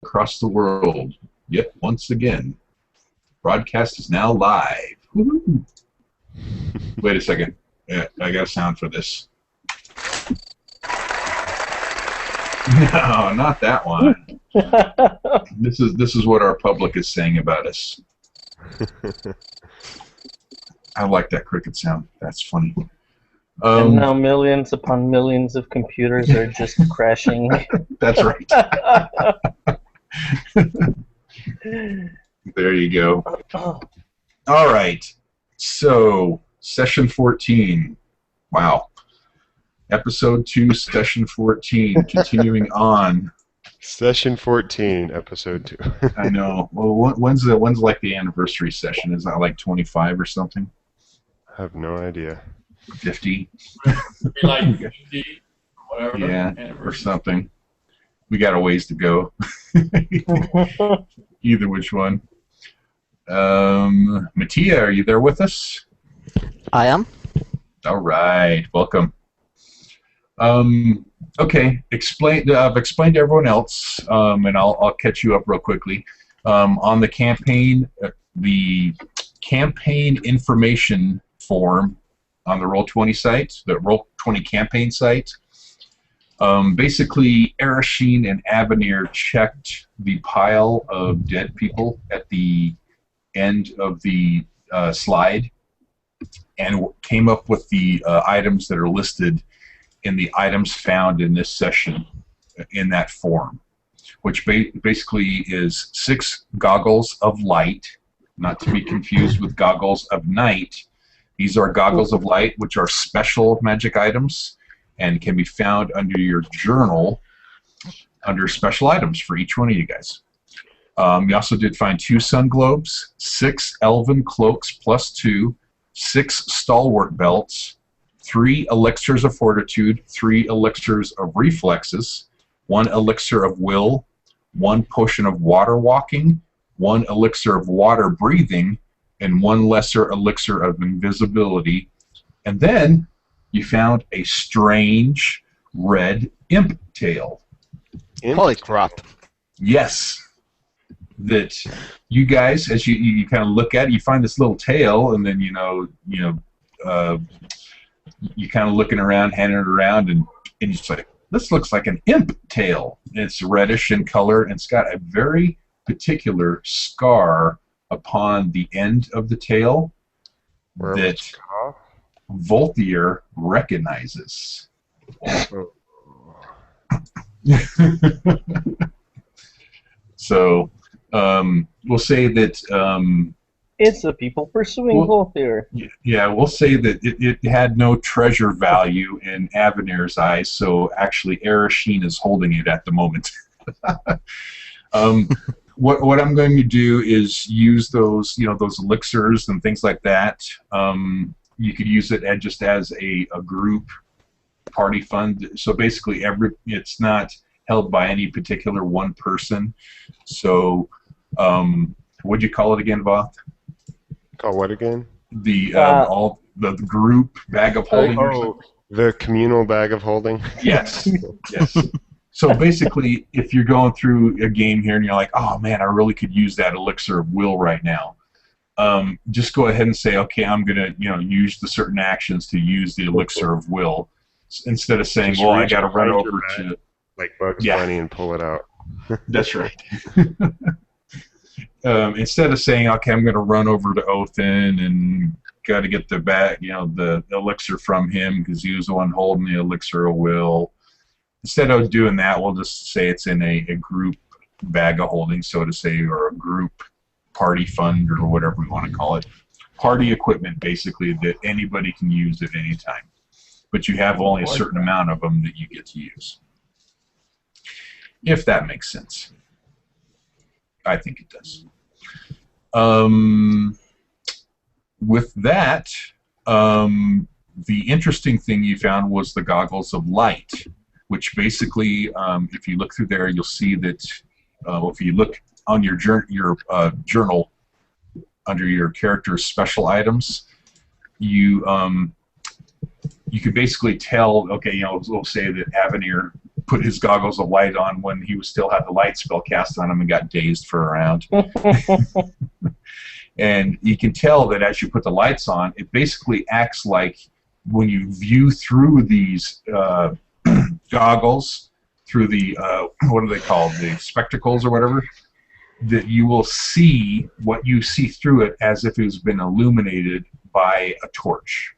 across the world. Yet once again, broadcast is now live. Woo-hoo. Wait a second. Yeah, I got a sound for this. No, not that one. This is what our public is saying about us. I like that cricket sound. That's funny. And now millions upon millions of computers are just crashing. That's right. There you go. All right. So, session 14. Wow. Episode 2, session 14. Continuing on. Session 14, episode 2. I know. Well, when's like the anniversary session? Is that like 25 or something? I have no idea. 50? Like 50, whatever. Yeah, or something. We got a ways to go. Either which one. Mattia, are you there with us? I am. All right, welcome. Okay, I've explained to everyone else, and I'll catch you up real quickly. On the campaign information form on the Roll20 site, the Roll20 campaign site. Basically, Ereshkigal and Avenir checked the pile of dead people at the end of the slide and came up with the items that are listed in the items found in this session in that form, which basically is 6 goggles of light, not to be confused with goggles of night. These are goggles of light, which are special magic items and can be found under your journal under special items for each one of you guys. We also did find 2 sun globes, 6 elven cloaks +2, 6 stalwart belts, 3 elixirs of fortitude, 3 elixirs of reflexes, 1 elixir of will, 1 potion of water walking, 1 elixir of water breathing, and 1 lesser elixir of invisibility. And then you found a strange red imp tail. Holy crap. Yes. That you guys, as you kind of look at it, you find this little tail, and then you kind of looking around, handing it around, and you're just like, this looks like an imp tail. And it's reddish in color, and it's got a very particular scar upon the end of the tail that Volthier recognizes. So, we'll say that... it's the people pursuing Volthier. Yeah, we'll say that it had no treasure value in Avenir's eyes, so actually Ereshkigal is holding it at the moment. What I'm going to do is use those elixirs and things like that. You could use it just as a group party fund. So basically, it's not held by any particular one person. So, what'd you call it again, Voth? Call what again? The group bag of holding. Oh, the communal bag of holding. Yes, yes. So basically, if you're going through a game here and you're like, oh man, I really could use that elixir of will right now, just go ahead and say, okay, I'm gonna use the certain actions to use the elixir of will, instead of saying, well, I got to run over to like Bugs Bunny and pull it out. That's right. Instead of saying, okay, I'm going to run over to Othin and got to get the the elixir from him because he was the one holding the elixir of will. Instead of doing that, we'll just say it's in a group bag of holding, so to say, or a group party fund or whatever we want to call it. Party equipment, basically, that anybody can use at any time. But you have only a certain amount of them that you get to use. If that makes sense. I think it does. With that, the interesting thing you found was the goggles of light, which basically, if you look through there, you'll see that if you look on your journal under your character's special items, you could basically tell. Okay, we'll say that Avenir put his goggles of light on when he still had the light spell cast on him and got dazed for a round. And you can tell that as you put the lights on, it basically acts like when you view through these goggles, through the, what are they called, the spectacles or whatever, that you will see what you see through it as if it's been illuminated by a torch,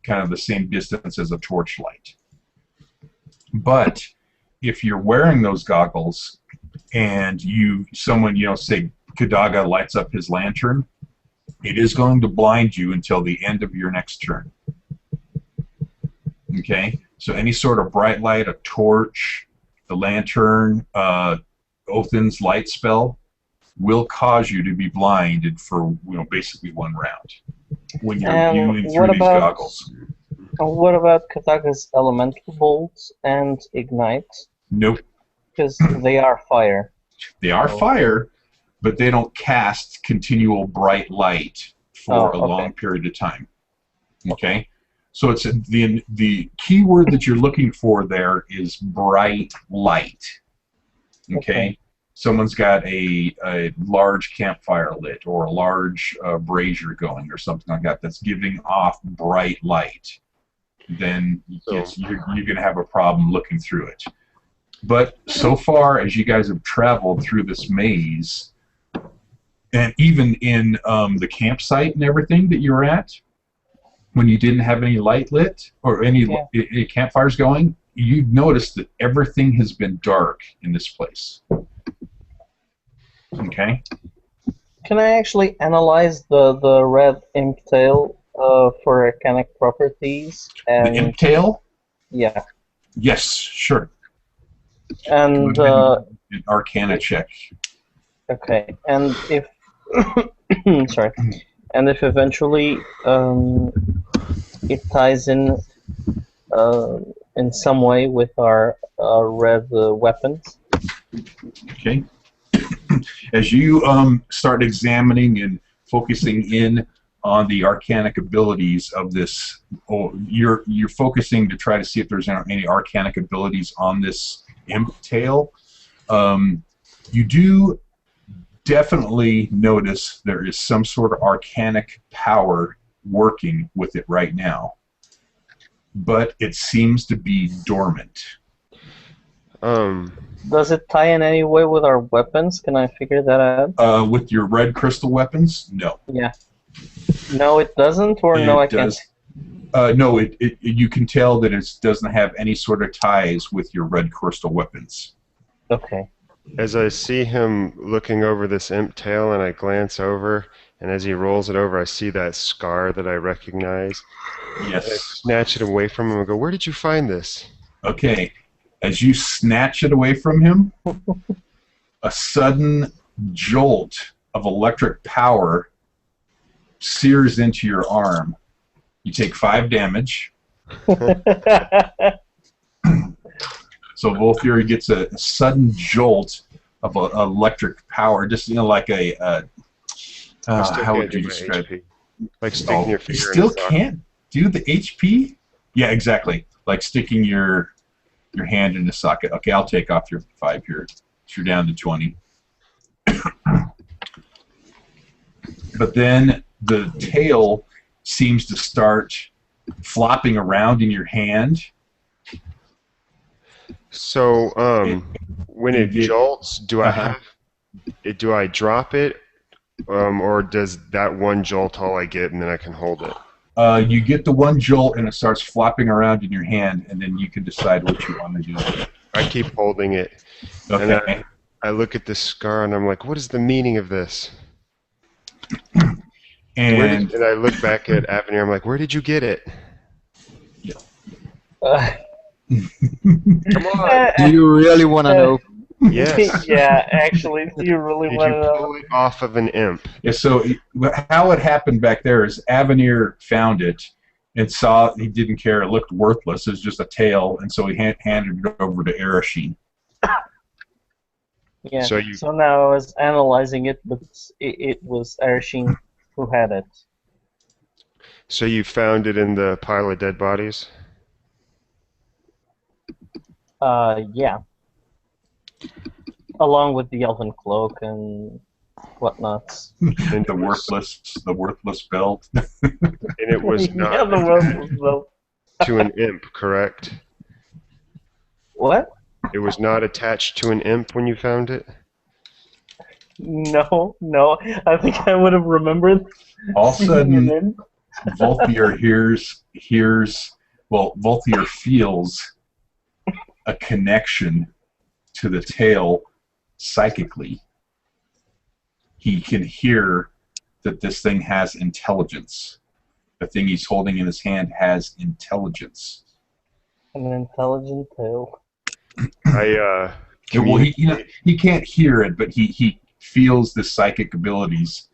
kind of the same distance as a torch light. But if you're wearing those goggles and someone, say Kadaga lights up his lantern, it is going to blind you until the end of your next turn. Okay? So any sort of bright light, a torch, the lantern, Othin's light spell will cause you to be blinded for basically one round when you're viewing through these goggles. What about Kataga's elemental bolts and ignite? Nope. Because they are fire. They are fire, but they don't cast continual bright light for a long period of time. Okay? So it's the key word that you're looking for there is bright light. Okay? Someone's got a large campfire lit or a large brazier going or something like that that's giving off bright light. Then you're going to have a problem looking through it. But so far as you guys have traveled through this maze, and even in the campsite and everything that you're at, when you didn't have any light lit or any campfires going, you'd notice that everything has been dark in this place. Okay? Can I actually analyze the red imp tail for arcanic properties? The imp tail? Yeah. Yes, sure. And an Arcana check. Okay, and if sorry, and if eventually it ties in some way with our red weapons. Okay. As you start examining and focusing in on the arcanic abilities of this, you're focusing to try to see if there's any arcanic abilities on this imp tail. You do definitely notice there is some sort of arcanic power working with it right now, but it seems to be dormant. Does it tie in any way with our weapons? Can I figure that out? With your red crystal weapons, no. Yeah. No, it doesn't, or it no, I does. can't. No, you can tell that it doesn't have any sort of ties with your red crystal weapons. Okay. As I see him looking over this imp tail and I glance over, and as he rolls it over, I see that scar that I recognize. Yes. I snatch it away from him and go, "Where did you find this?" Okay. As you snatch it away from him, a sudden jolt of electric power sears into your arm. You take 5 damage. So Volthir gets a sudden jolt of electric power, just like a how would you describe it? Like sticking your finger you in still the socket. can't do the HP? Yeah, exactly. Like sticking your hand in the socket. Okay, I'll take off your 5 here. You're down to 20. But then the tail seems to start flopping around in your hand. So when it jolts, do I drop it, or does that one jolt all I get, and then I can hold it? You get the one jolt, and it starts flopping around in your hand, and then you can decide what you want to do. I keep holding it, Okay. and I look at this scar, and I'm like, "What is the meaning of this?" And I look back at Avenir. I'm like, "Where did you get it?" Come on. Do you really want to know? Yes. Yeah, actually, do you really Did want you to know? pull it off of an imp? yeah, so how it happened back there is Avenir found it and saw he didn't care. It looked worthless. It was just a tail, and so he handed it over to Arasheen. Yeah. So So now I was analyzing it, but it was Arasheen who had it. So you found it in the pile of dead bodies? Yeah. Along with the elven cloak and whatnot. And the worthless belt. And it was Yeah, not the worthless belt. to an imp, correct? What? It was not attached to an imp when you found it? No. I think I would have remembered All of a seeing sudden, an imp. Volthier Volthier feels a connection to the tail psychically. He can hear that this thing has intelligence. The thing he's holding in his hand has intelligence. An intelligent tail. I Well, he can't hear it, but he feels the psychic abilities,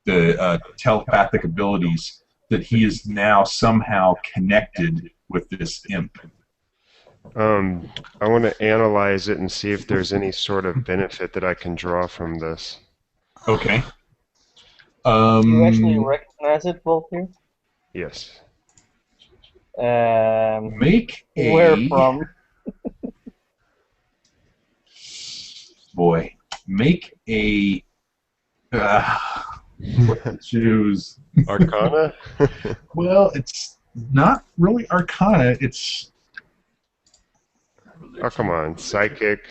the telepathic abilities, that he is now somehow connected with this imp. I want to analyze it and see if there's any sort of benefit that I can draw from this. Okay. Do you actually recognize it, Voltaire? Yes. Make a Where from? boy. Make a choose. Arcana? Well, it's not really Arcana. It's Oh, come on. Psychic,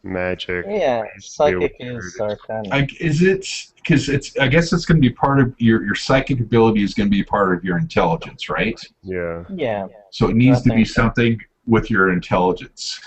magic. Yeah, psychic is arcana. is it because it's? I guess it's going to be part of your psychic ability is going to be part of your intelligence, right? Yeah. Yeah, So it needs to be think so. something with your intelligence.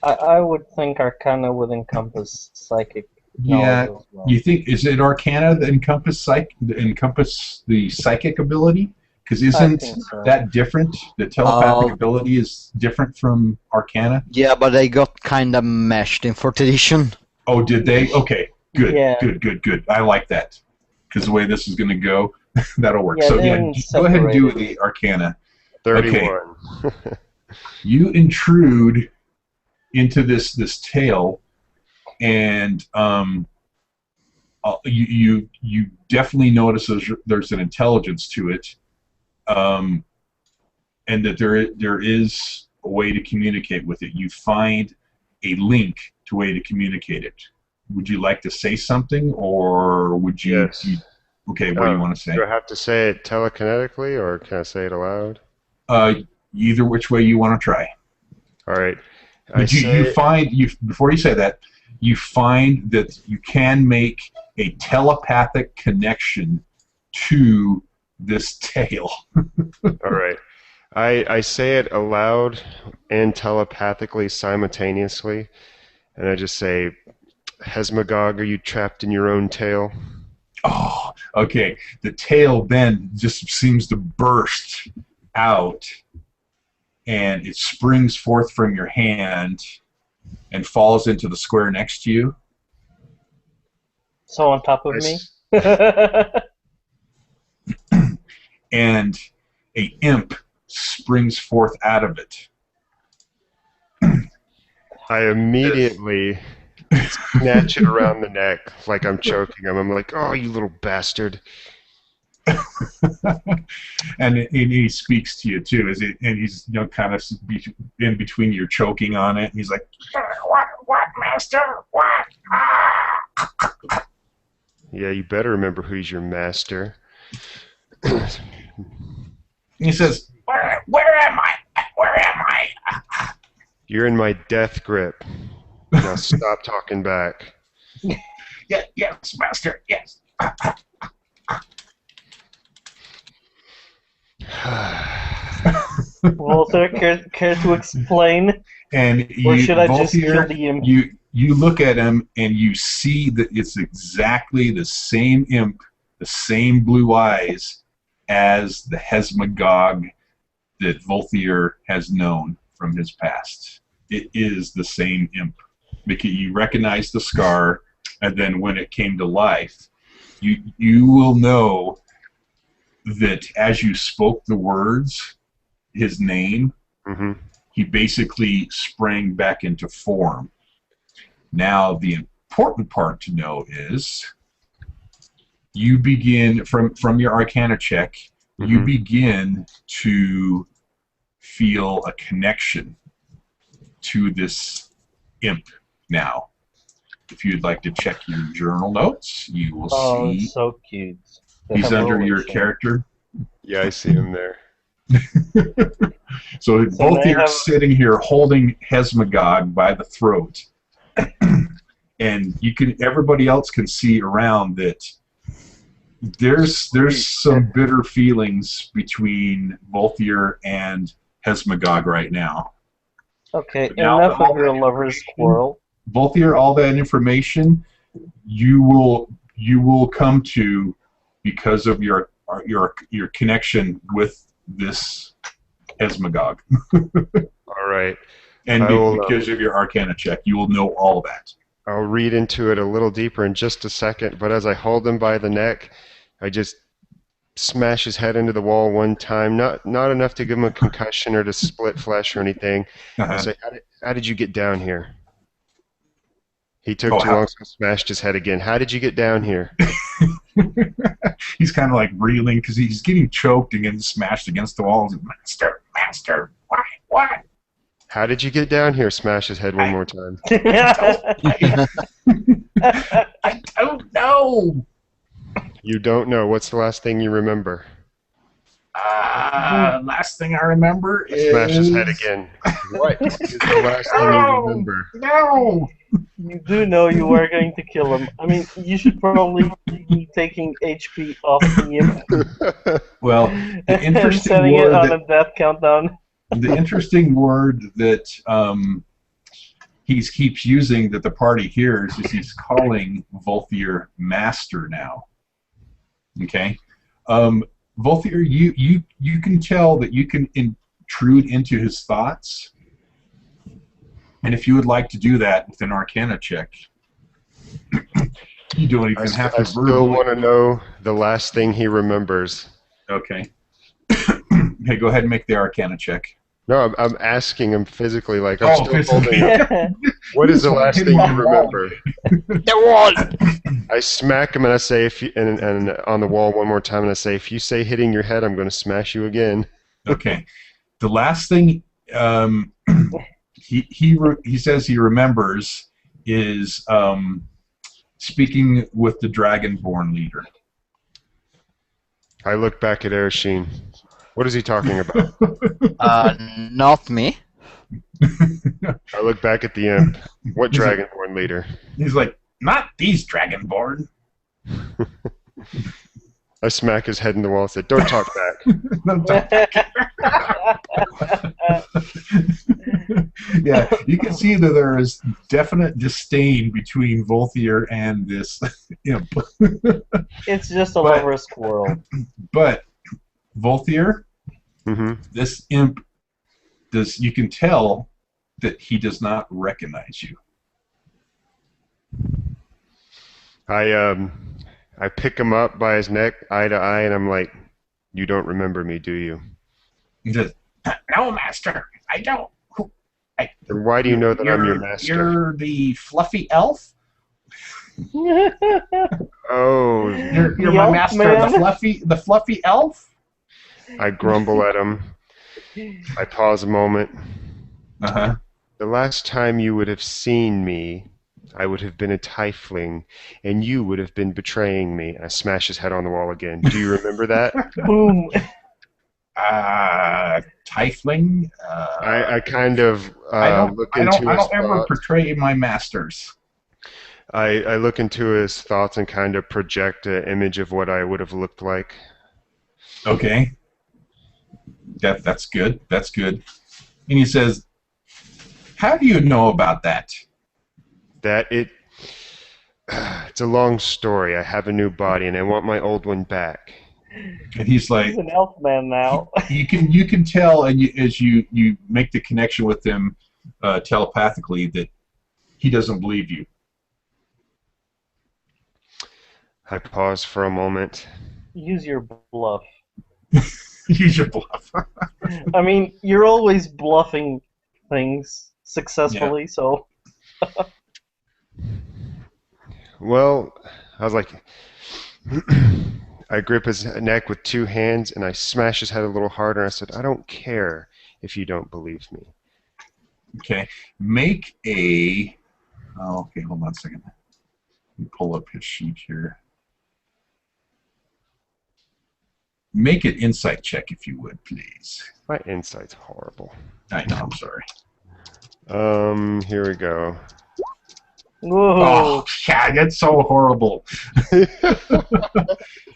I would think arcana would encompass psychic Yeah. knowledge as well. You think is it Arcana that encompass the psychic ability? Because isn't think so. that different? The telepathic ability is different from Arcana. Yeah, but they got kind of meshed in 4th edition. Oh, did they? Okay, good, Yeah. good. I like that because the way this is going to go, that'll work. Yeah, So they yeah, didn't go ahead and do separate the Arcana. 31. You intrude into this tail, and you definitely notice there's an intelligence to it, and that there is a way to communicate with it. You find a link to a way to communicate it. Would you like to say something, or would you? Yes. Okay, what do you want to say? Do I have to say it telekinetically, or can I say it aloud? Either which way you want to try. All right. But before you say that, you find that you can make a telepathic connection to this tail. All right. I say it aloud and telepathically simultaneously, and I just say, Hesmagog, are you trapped in your own tail? Oh, okay. The tail then just seems to burst out, and it springs forth from your hand and falls into the square next to you. So on top of me? And a imp springs forth out of it. I immediately snatch it around the neck like I'm choking him. I'm like, oh, you little bastard. And he speaks to you too, and he's kind of in between you're choking on it, and he's like, "What, master? What?" Yeah, you better remember who's your master. He says, "Where am I? Where am I?" You're in my death grip. Now stop talking back. Yes, master. Yes. Walter, care to explain? And Or should I just Voltaire, kill the imp? You look at him and you see that it's exactly the same imp, the same blue eyes as the Hesmagog that Voltaire has known from his past. It is the same imp. Because you recognize the scar, and then when it came to life, you will know that as you spoke the words, his name, he basically sprang back into form. Now, the important part to know is you begin, from your Arcana check, you begin to feel a connection to this imp now. If you'd like to check your journal notes, you will Oh, see so cute. They he's have under rolling your chain. character. Yeah, I see him there. So both of they you are have- sitting here holding Hesmagog by the throat, and everybody else can see around that there's some bitter feelings between Volthier and Hesmagog right now. Okay, Now, enough all of your that lover's information- quarrel. Volthier, all that information you will come to because of your connection with this Hesmagog. All right. And I will, because of your Arcana check, you will know all that. I'll read into it a little deeper in just a second, but as I hold him by the neck, I just smash his head into the wall one time, not enough to give him a concussion or to split flesh or anything. I say, how did you get down here? He took too long, so I smashed his head again. How did you get down here? He's kind of like reeling because he's getting choked and getting smashed against the walls. Master, why? How did you get down here? Smash his head one more time. I don't know. You don't know. What's the last thing you remember? Last thing I remember is... Smash his head again. What is the last thing you remember? No! You do know you are going to kill him. I mean, you should probably be taking HP off the imp Well, the and interesting setting it word on that, a death countdown. the interesting word that he keeps using that the party hears is he's calling Volthier Master now. Okay? Volthier, you can tell that you can intrude into his thoughts. And if you would like to do that with an Arcana check, you don't even have to I still verbally. want to know the last thing he remembers. Okay. Hey, go ahead and make the Arcana check. No, I'm asking him physically, like, I'm Oh, still physically. holding him. What is the last thing you remember? The wall! I smack him and I say, and on the wall one more time, and I say, if you say hitting your head, I'm going to smash you again. Okay. The last thing he says he remembers is speaking with the Dragonborn leader. I look back at Erashine. What is he talking about? Not me. I look back at the imp. What Dragonborn leader? He's like, not these Dragonborn. I smack his head in the wall and said, don't talk back. Yeah, you can see that there is definite disdain between Volthier and this imp. It's just a lover's quarrel. But Volthier, Mm-hmm. this imp you can tell that he does not recognize you. I pick him up by his neck, eye to eye, and I'm like, you don't remember me, do you? He says, no, master, I don't. And why do you know that I'm your master? You're the fluffy elf? Oh, You're The my elf master, man? the fluffy elf? I grumble at him. I pause a moment. Uh-huh. The last time you would have seen me, I would have been a tiefling, and you would have been betraying me. I smash his head on the wall again. Do you remember that? Boom. Tiefling? I kind of look I into his don't ever thoughts. portray my masters. I look into his thoughts and kind of project an image of what I would have looked like. Okay. That's good. That's good. And he says, how do you know about that? It's a long story. I have a new body and I want my old one back. And he's like, He's an elf man now. you can tell, and as you make the connection with him telepathically, that he doesn't believe you. I pause for a moment. Use your bluff. Use your bluff. I mean, you're always bluffing things successfully, so... Well, I was like, I grip his neck with two hands and I smash his head a little harder. And I said, I don't care if you don't believe me. Okay. Make a. Oh, okay, hold on a second. Let me pull up his sheet here. Make an insight check, if you would, please. My insight's horrible. I know, I'm sorry. Here we go. Whoa. Oh, God, that's so horrible.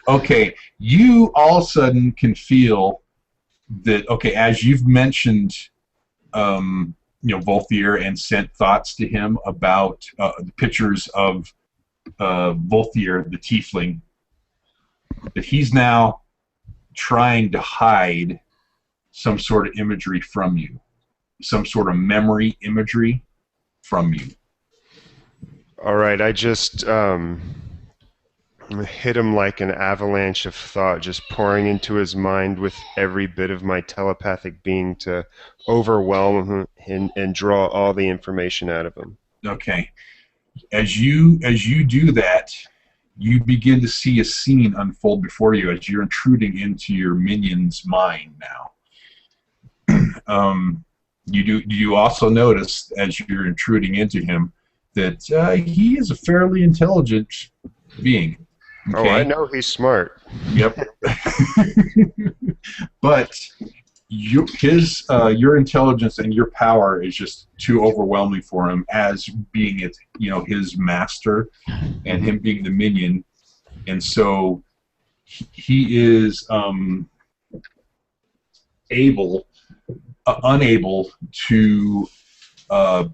Okay, you all of a sudden can feel that, okay, as you've mentioned, Volthier and sent thoughts to him about the pictures of Volthier, the tiefling, that he's now trying to hide some sort of imagery from you, some sort of memory imagery from you. All right, I just hit him like an avalanche of thought, just pouring into his mind with every bit of my telepathic being to overwhelm him and draw all the information out of him. Okay. As you do that, you begin to see a scene unfold before you as you're intruding into your minion's mind now. You also notice as you're intruding into him that he is a fairly intelligent being. Okay? Oh, I know he's smart. Yep. But your intelligence and your power is just too overwhelming for him as being his master and him being the minion, and so he is unable to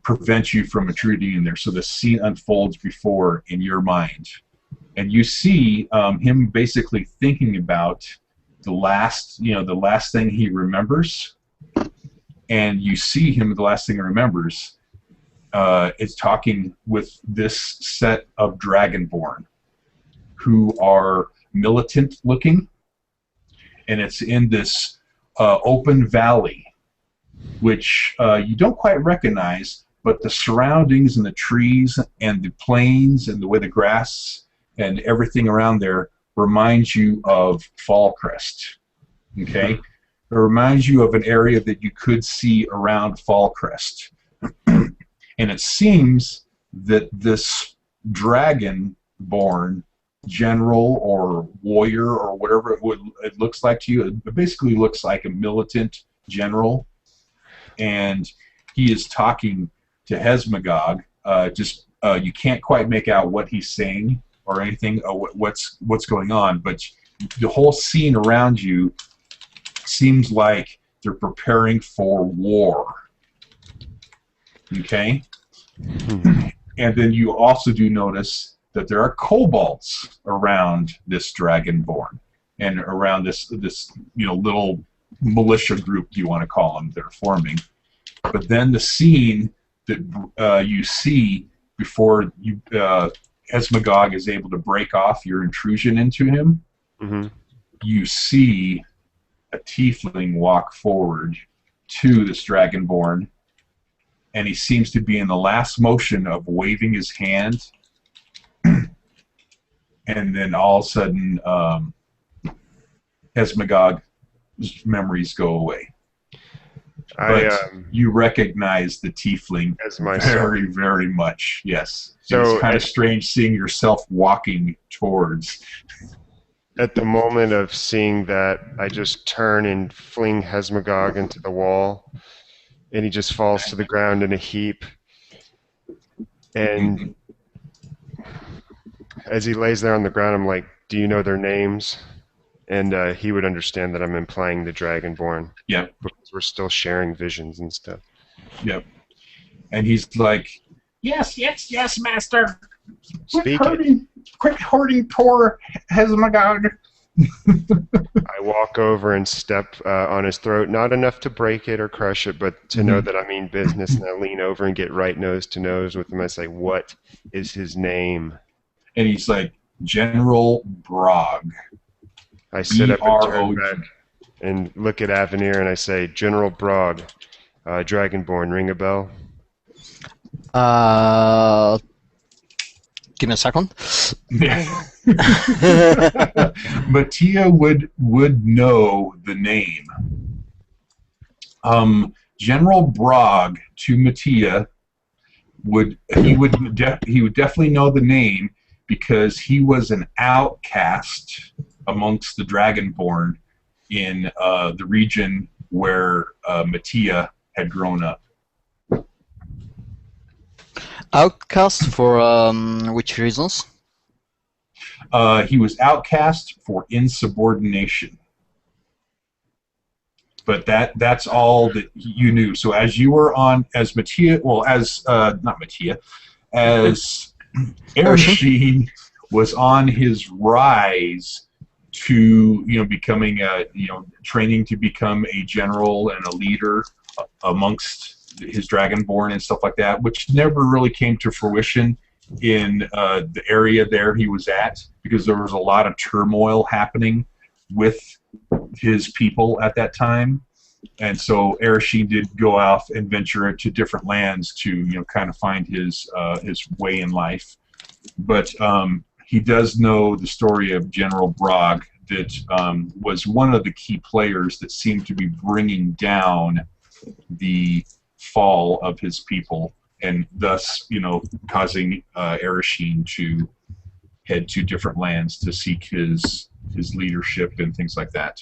prevent you from intruding in there. So the scene unfolds before in your mind, and you see him basically thinking about the last thing he remembers, and you see him, the last thing he remembers is talking with this set of Dragonborn who are militant looking, and it's in this open valley which you don't quite recognize, but the surroundings and the trees and the plains and the way the grass and everything around there reminds you of Fallcrest. Okay? It reminds you of an area that you could see around Fallcrest. And it seems that this dragon-born general or warrior or whatever it looks like to you, it basically looks like a militant general. And he is talking to Hesmagog. You can't quite make out what he's saying or anything, what's going on, but the whole scene around you seems like they're preparing for war. Okay? And then you also do notice that there are kobolds around this Dragonborn and around this little militia group, do you want to call them, they're forming. But then the scene that you see before you Hesmagog is able to break off your intrusion into him, you see a tiefling walk forward to this Dragonborn, and he seems to be in the last motion of waving his hand, and then all of a sudden Hesmagog's memories go away. But you recognize the tiefling as myself. Very, very much, yes. So it's kind of strange seeing yourself walking towards. At the moment of seeing that, I just turn and fling Hesmagog into the wall, and he just falls to the ground in a heap. And as he lays there on the ground, I'm like, do you know their names? And he would understand that I'm implying the Dragonborn. Yep. Because we're still sharing visions and stuff. Yep. And he's like, yes, master. Quit hurting poor Hesmagog. I walk over and step on his throat, not enough to break it or crush it, but to know that I mean business. And I lean over and get right nose to nose with him. I say, what is his name? And he's like, General Brog. I sit up and turn back and look at Avenir, and I say, General Brog, Dragonborn, ring a bell? Give me a second. Mattia would know the name. General Brog to Mattia he would definitely know the name because he was an outcast amongst the Dragonborn in the region where Mattia had grown up. Outcast for which reasons? He was outcast for insubordination. But that's all that you knew. So as you were on, as Mattia, well, as not Mattia, as Ershine was on his rise to becoming training to become a general and a leader amongst his Dragonborn and stuff like that, which never really came to fruition in the area there he was at, because there was a lot of turmoil happening with his people at that time. And so Ershine did go off and venture to different lands to kind of find his way in life. But he does know the story of General Brog, that was one of the key players that seemed to be bringing down the fall of his people, and thus causing Ershine to head to different lands to seek his leadership and things like that.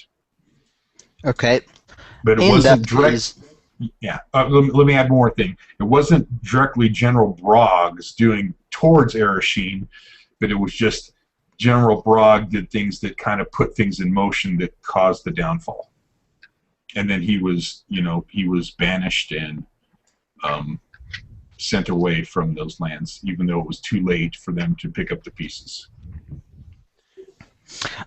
Okay. But it In wasn't that direct. case, Yeah. Let me add one more thing. It wasn't directly General Brog's doing towards Ershine, but it was just General Brog did things that kind of put things in motion that caused the downfall. And then he was banished and sent away from those lands, even though it was too late for them to pick up the pieces.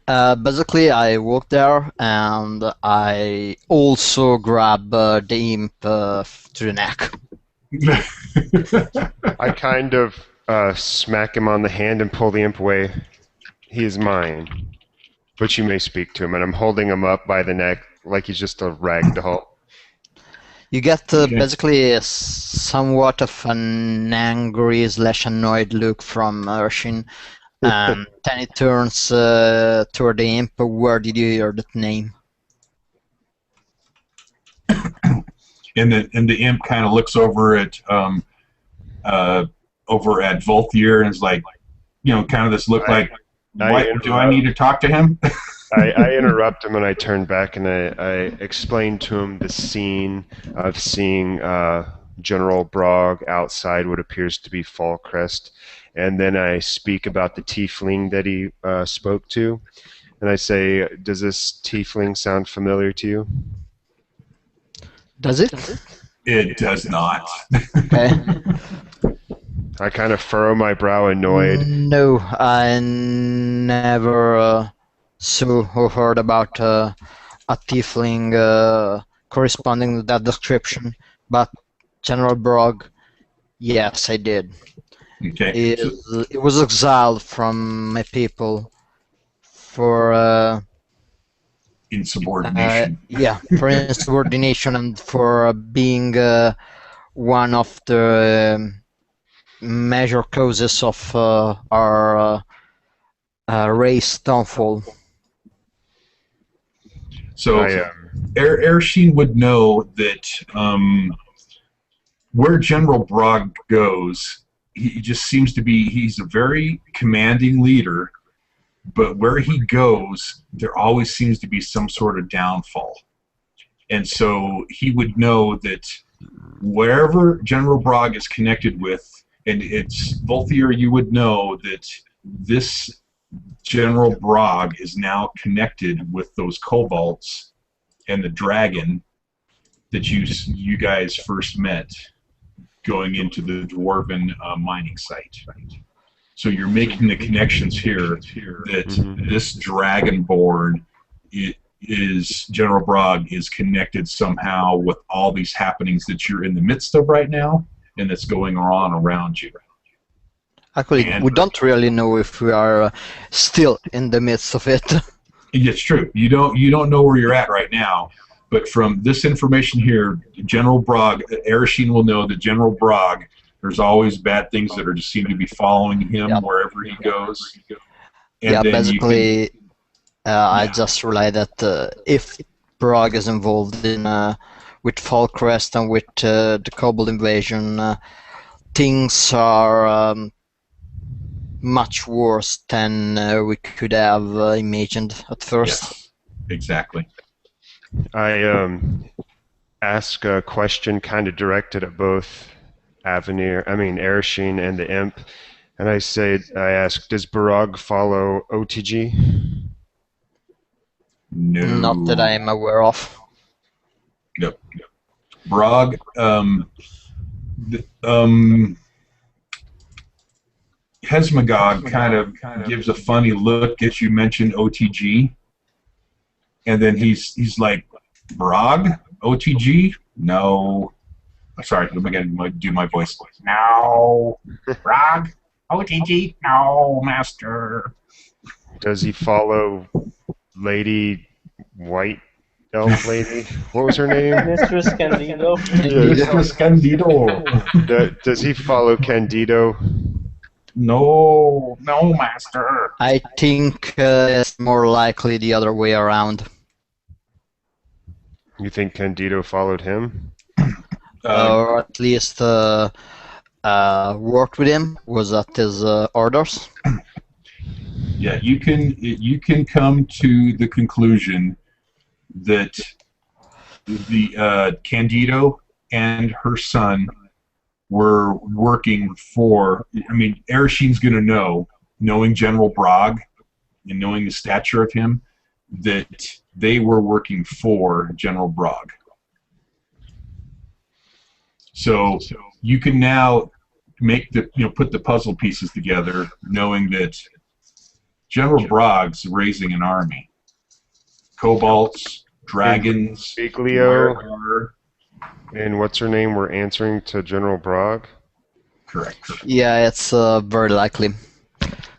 basically, I walked there and I also grabbed the imp to the neck. I kind of smack him on the hand and pull the imp away. He is mine, but you may speak to him, and I'm holding him up by the neck like he's just a rag doll. You get Okay. basically somewhat of an angry / annoyed look from Ershine, and then he turns toward the imp. Where did you hear that name? And the imp kind of looks over at Volthier and is like, kind of this look like, what, do I need to talk to him? I interrupt him and I turn back and I explain to him the scene of seeing General Brog outside what appears to be Fallcrest, and then I speak about the tiefling that he spoke to, and I say, does this tiefling sound familiar to you? Does it? It does not. Okay. I kind of furrow my brow, annoyed. No, I never saw or heard about a tiefling corresponding to that description, but General Brog, yes, I did. Okay. It was exiled from my people for Insubordination. for insubordination and for being one of the major causes of our race downfall. So Ershine would know that where General Brog goes, he just seems to be, he's a very commanding leader, but where he goes, there always seems to be some sort of downfall. And so he would know that wherever General Brog is connected with, and it's Volthier, you would know that this General Brog is now connected with those kobolds and the dragon that you guys first met going into the dwarven mining site. So you're making the connections here that this dragonborn is General Brog is connected somehow with all these happenings that you're in the midst of right now and that's going on around you. Actually, we don't really know if we are still in the midst of it. It's true. You don't know where you're at right now, but from this information here, General Brog, Ershine will know that General Brog, there's always bad things that are just seem to be following him wherever he goes. And yeah, then basically, I just realized that if Brog is involved in with Falkrest and with the Kobold invasion, things are much worse than we could have imagined at first. Yes, exactly. I ask a question kind of directed at both Ershine and the Imp, and I ask, does Barag follow OTG? No. Not that I am aware of. Nope. Brog, Hesmagog kind of gives a funny look as you mention OTG, and then he's like, Brog? OTG? No. Sorry, let me do my voice. No. Brog? OTG? No, Master. Does he follow Lady White Elf Lady? What was her name? Mistress Candido. Mistress Candido. Does he follow Candido? No, Master. I think it's more likely the other way around. You think Candido followed him? Or at least worked with him, was at his orders. Yeah, you can come to the conclusion that the Candido and her son were working for. I mean, Erishine's going to know, knowing General Brog and knowing the stature of him, that they were working for General Brog. So you can now put the puzzle pieces together, knowing that General Brog's raising an army. Kobolds, dragons, Biglio, and what's her name were answering to General Brog? Correct. Yeah, it's very likely.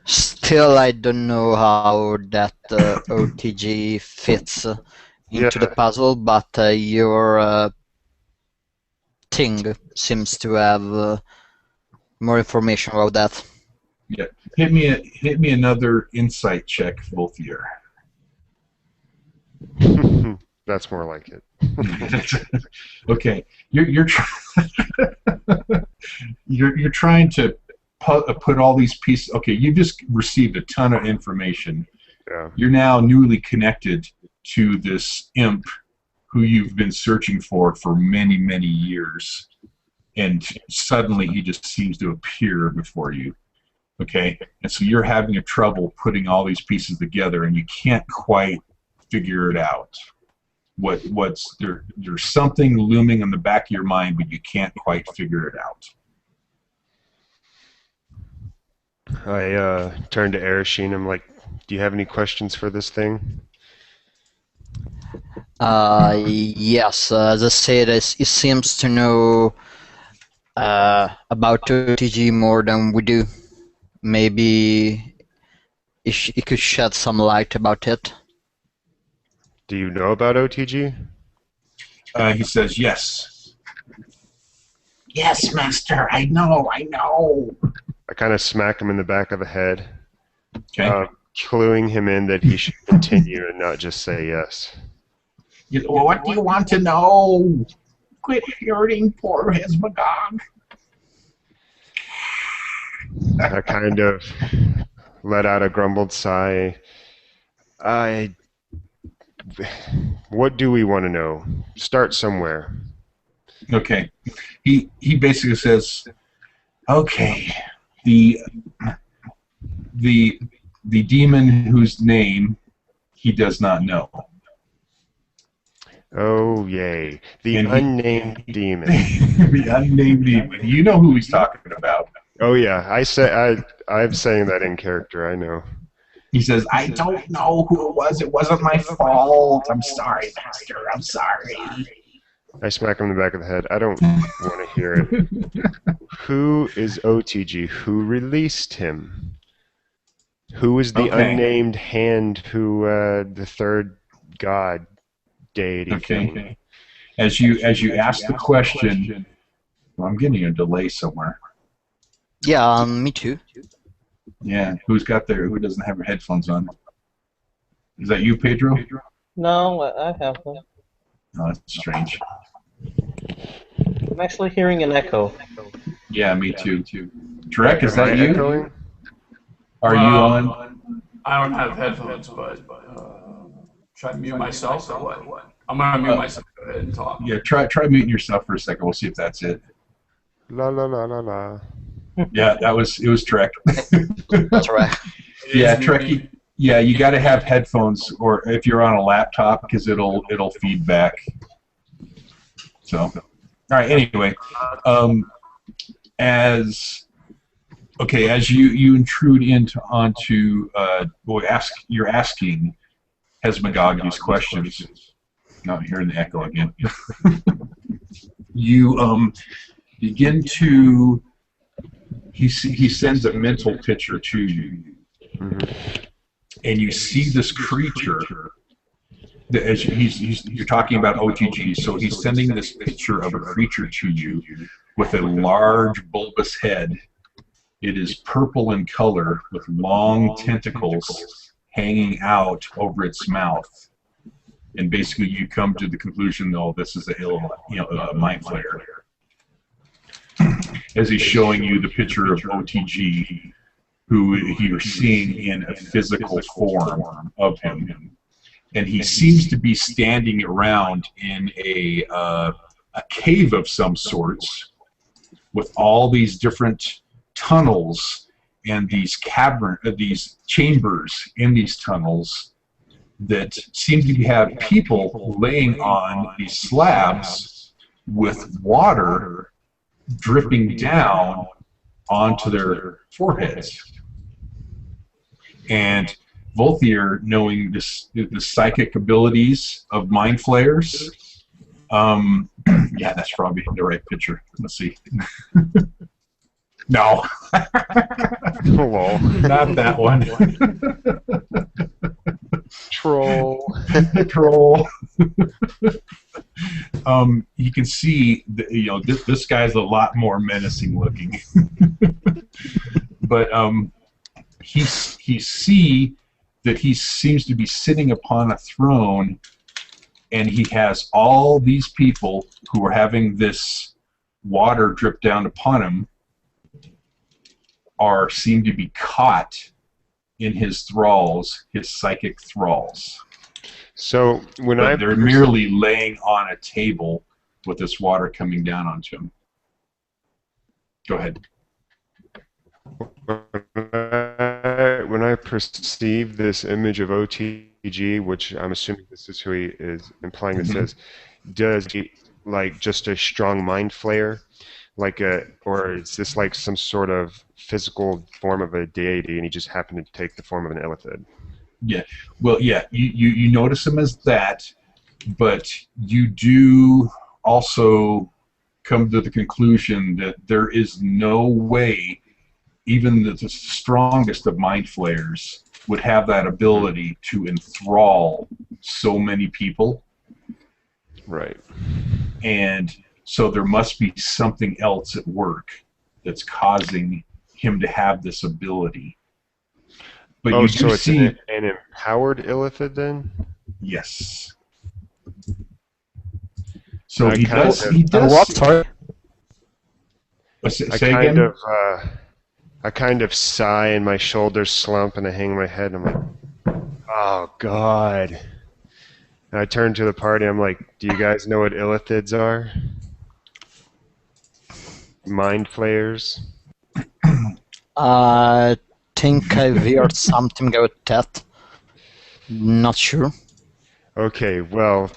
Still, I don't know how that OTG fits into the puzzle, but your thing seems to have more information about that. Yeah, hit me another insight check, both of you. That's more like it. Okay, you're trying to put all these pieces. Okay, you just received a ton of information. Yeah. You're now newly connected to this imp who you've been searching for many, many years, and suddenly he just seems to appear before you. Okay, and so you're having a trouble putting all these pieces together, and you can't quite figure it out. What's there's something looming on the back of your mind, but you can't quite figure it out. I turn to Erishine. I'm like, do you have any questions for this thing? Yes, as I said, it seems to know about OTG more than we do. Maybe it could shed some light about it. Do you know about OTG? He says, yes. Yes, Master, I know. I kind of smack him in the back of the head, Okay. cluing him in that he should continue and not just say yes. What do you want to know? Quit hurting poor Hesmagog. I kind of let out a grumbled sigh. What do we want to know? Start somewhere. Okay. He basically says, okay, the demon whose name he does not know. Oh, yay. The unnamed demon. The unnamed demon. You know who he's talking about. Oh, yeah. I'm saying that in character. I know. He says, I don't know who it was. It wasn't my fault. I'm sorry, Master. I'm sorry. I smack him in the back of the head. I don't want to hear it. Who is OTG? Who released him? Who is the unnamed hand who the third god deity thing? Okay. As you ask the question, well, I'm getting a delay somewhere. Yeah, me too. Yeah, who doesn't have her headphones on? Is that you, Pedro? No, I have them. Oh, that's strange. I'm actually hearing an echo. Yeah, me too. Drek, is Am I that you? echoing? Are you on? I don't have headphones, but should I mute myself or what? I'm gonna mute myself. Go ahead and talk. Yeah, try muting yourself for a second. We'll see if that's it. La la la la la. Yeah, it was Trek. That's right. Yeah, Trek. Yeah, you got to have headphones, or if you're on a laptop, because it'll feedback. So, all right. Anyway, as you intrude onto you're asking Hesmagog these questions. Not hearing the echo again. You begin to. He sends a mental picture to you, and you see this creature. As you're talking about OTG, so he's sending this picture of a creature to you with a large bulbous head. It is purple in color with long tentacles hanging out over its mouth. And basically, you come to the conclusion, oh, this is a mind flayer. As he's showing you the picture of OTG, who you're seeing in a physical form of him, and he seems to be standing around in a cave of some sorts, with all these different tunnels and these chambers in these tunnels that seem to have people laying on these slabs with water dripping down onto their foreheads. And Volthier, knowing the psychic abilities of mind flayers, yeah, that's probably the right picture. Let's see. No. Hello. Not that one. Troll. Troll. You can see this guy's a lot more menacing looking. But he see that he seems to be sitting upon a throne, and he has all these people who are having this water drip down upon him seem to be caught in his thralls, his psychic thralls. So they're merely laying on a table with this water coming down onto them. Go ahead. When I perceive this image of OTG, which I'm assuming this is who he is implying this is, does he like just a strong mind flayer, or is this like some sort of physical form of a deity, and he just happened to take the form of an illithid? Yeah, well, yeah, you notice him as that, but you do also come to the conclusion that there is no way even the strongest of mind flayers would have that ability to enthrall so many people. Right. And so there must be something else at work that's causing him to have this ability. But you do it's see an empowered illithid then? Yes. So he does. What? Sorry. Say again? I kind of sigh and my shoulders slump and I hang my head and I'm like, oh God. And I turn to the party, I'm like, do you guys know what illithids are? Mind flayers? I think I've heard something about that. Not sure. Okay, well,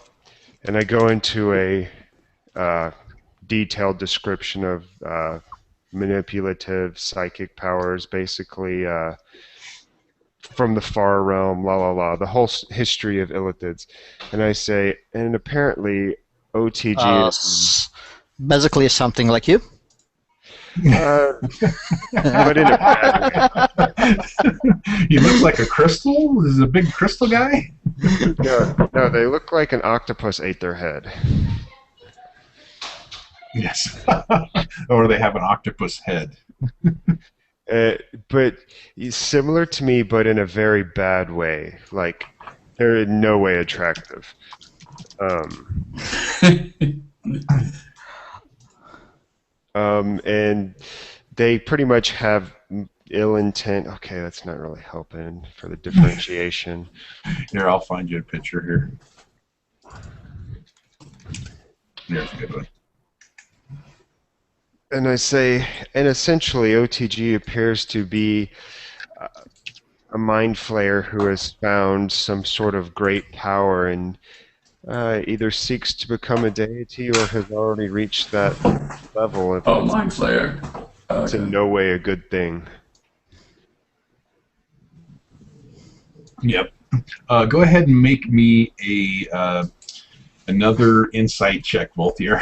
and I go into a detailed description of manipulative psychic powers, basically from the far realm, the whole history of illithids. And I say, and apparently OTG is... Basically something like you? But in a bad way. He looks like a crystal? This is a big crystal guy? No, they look like an octopus ate their head. Yes. Or they have an octopus head. But he's similar to me, but in a very bad way. Like, they're in no way attractive. And they pretty much have ill intent. Okay, that's not really helping for the differentiation. Here, I'll find you a picture here. There's a good one. And I say, and essentially OTG appears to be a mind flayer who has found some sort of great power and either seeks to become a deity or has already reached that level. Oh, Mind Flayer. It's in no way a good thing. Yep. Go ahead and make me a another insight check, Voltier.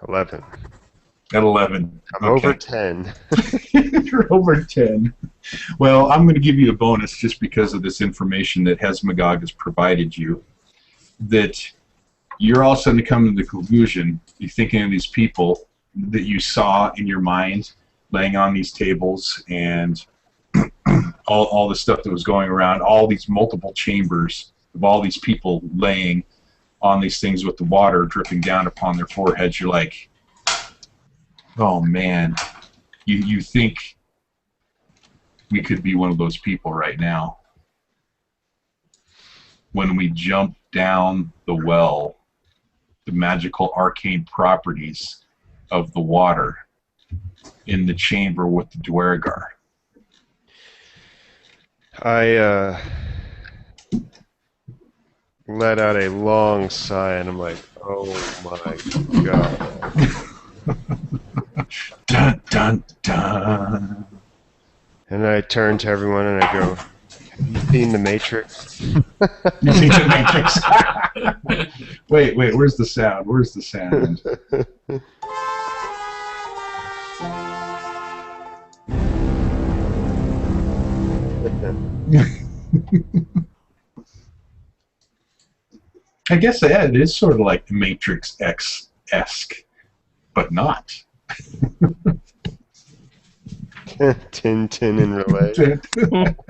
11. At 11. I'm over 10. You're over 10. Well, I'm going to give you a bonus just because of this information that Hesmagog has provided you. That you're all of a sudden coming to the conclusion, you're thinking of these people that you saw in your mind laying on these tables and all the stuff that was going around, all these multiple chambers of all these people laying on these things with the water dripping down upon their foreheads. You're like, oh man, you think we could be one of those people right now. When we jump down the well, the magical arcane properties of the water in the chamber with the Dwergar. I let out a long sigh and I'm like, oh my god. Dun, dun, dun. And I turn to everyone and I go, have you seen The Matrix? You see the Matrix? Wait, where's the sound? Where's the sound? I guess it is sort of like the Matrix X-esque, but not. Tintin and Relay.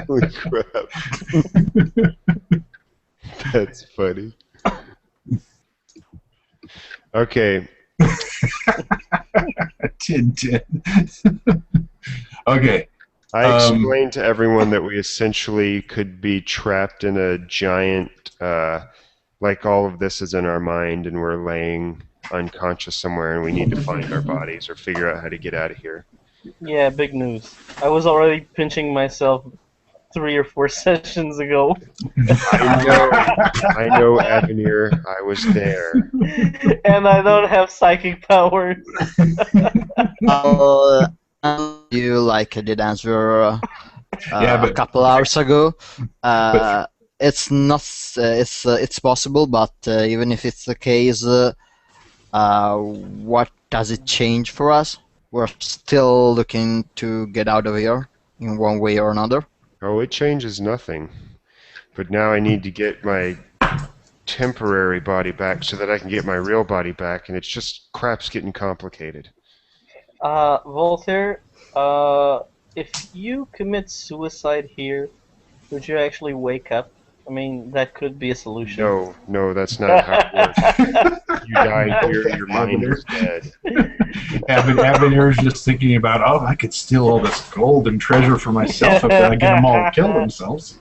Holy crap. That's funny. Okay. Tintin. Okay. I explained to everyone that we essentially could be trapped in a giant, like all of this is in our mind and we're laying unconscious somewhere and we need to find our bodies or figure out how to get out of here. Yeah, big news. I was already pinching myself 3 or 4 sessions ago. I know, Avenir, I was there. And I don't have psychic powers. You like I did answer Yeah, but a couple hours ago. It's not. It's possible, but even if it's the case, what does it change for us? We're still looking to get out of here in one way or another. Oh, it changes nothing. But now I need to get my temporary body back so that I can get my real body back, and it's just crap's getting complicated. Voltaire, if you commit suicide here, would you actually wake up? I mean, that could be a solution. No, that's not how it works. You die here, your mind is dead. Avenir is just thinking about, oh, I could steal all this gold and treasure for myself if I get them all to kill themselves.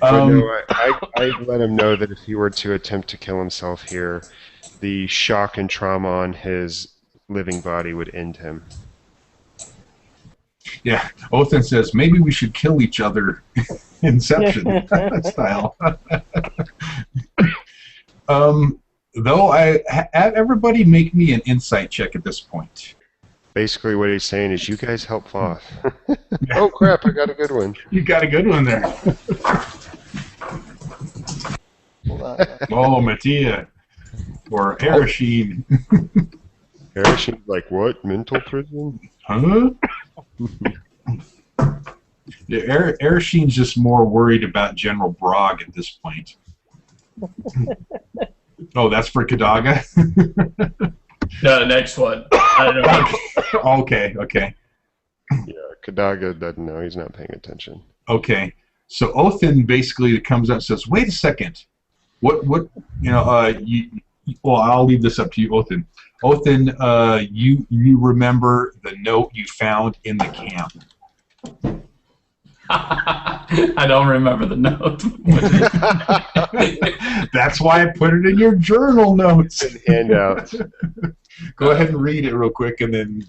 But no, I let him know that if he were to attempt to kill himself here, the shock and trauma on his living body would end him. Yeah, Othin says, maybe we should kill each other. Inception style. Though everybody make me an insight check at this point. Basically what he's saying is you guys help Voth. Oh crap, I got a good one. You got a good one there. Oh, Mattia. Or Erashine. Erashine's like, what? Mental prison? Huh? Yeah, Erashine's just more worried about General Brogg at this point. Oh, that's for Kadaga? No, the next one. I don't know. Okay. Yeah, Kadaga doesn't know. He's not paying attention. Okay. So Othin basically comes up and says, wait a second. What Well, I'll leave this up to you, Othin. Othin, you remember the note you found in the camp. I don't remember the note. That's why I put it in your journal notes. Handout. Go ahead and read it real quick, and then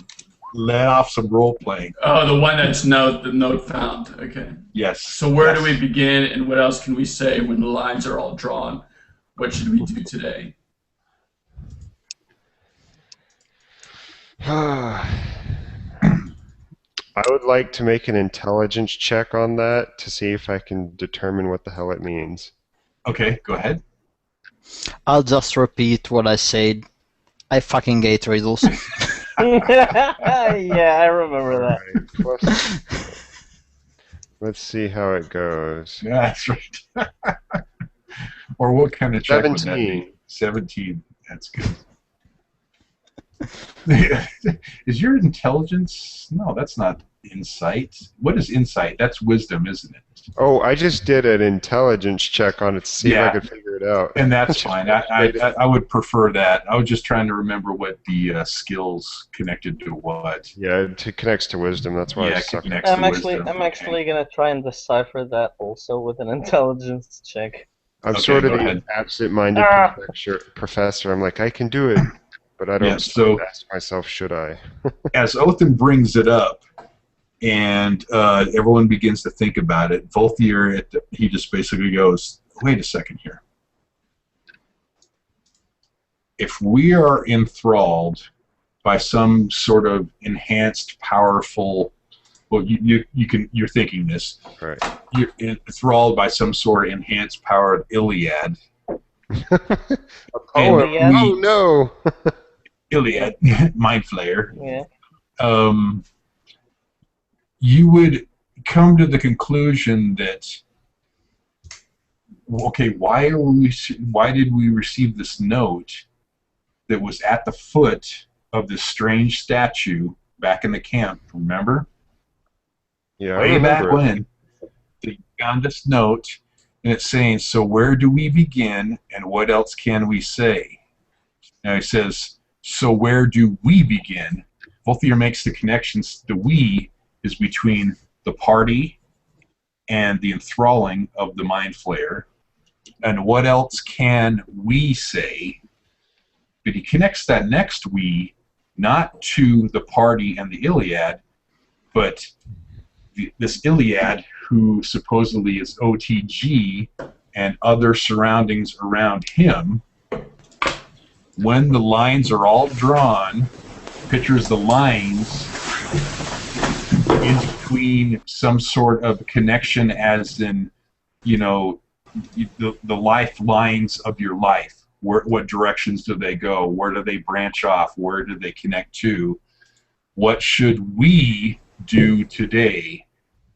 let off some role playing. Oh, the one that's the note found. Okay. Yes. So where do we begin, and what else can we say when the lines are all drawn? What should we do today? I would like to make an intelligence check on that to see if I can determine what the hell it means. Okay, go ahead. I'll just repeat what I said. I fucking hate riddles. Yeah, I remember that. Alright, plus, let's see how it goes. Yeah, that's right. Or what kind of check would that 17. be? 17. That's good. Is your intelligence? No, that's not insight. What is insight? That's wisdom, isn't it? Oh, I just did an intelligence check on it to see if I could figure it out. And that's fine. I would prefer that. I was just trying to remember what the skills connected to what. Yeah, it connects to wisdom. That's why Yeah, I it suck. connects to I'm wisdom. actually gonna try and decipher that also with an intelligence check. I'm Okay, sort of go the ahead. absent-minded professor. I'm like, I can do it, but I don't Yeah, so- ask myself, should I? As Othin brings it up, and everyone begins to think about it, Volthier, he just basically goes, wait a second here. If we are enthralled by some sort of enhanced, powerful, well, you're thinking this. Right. You're enthralled by some sort of enhanced powered Iliad. Oh, Iliad? oh no! Iliad, Mind Flayer. Yeah. You would come to the conclusion that, okay, why did we receive this note that was at the foot of this strange statue back in the camp? Remember? Yeah, I Way back remember it. when, they found this note, and it's saying, so where do we begin, and what else can we say? Now he says, so where do we begin? Volthier makes the connections. The we is between the party and the enthralling of the Mind Flayer. And what else can we say? But he connects that next we not to the party and the Iliad, but this Iliad, who supposedly is OTG and other surroundings around him. When the lines are all drawn, pictures the lines in between some sort of connection, as in, you know, the lifelines of your life. What directions do they go? Where do they branch off? Where do they connect to? What should we do today?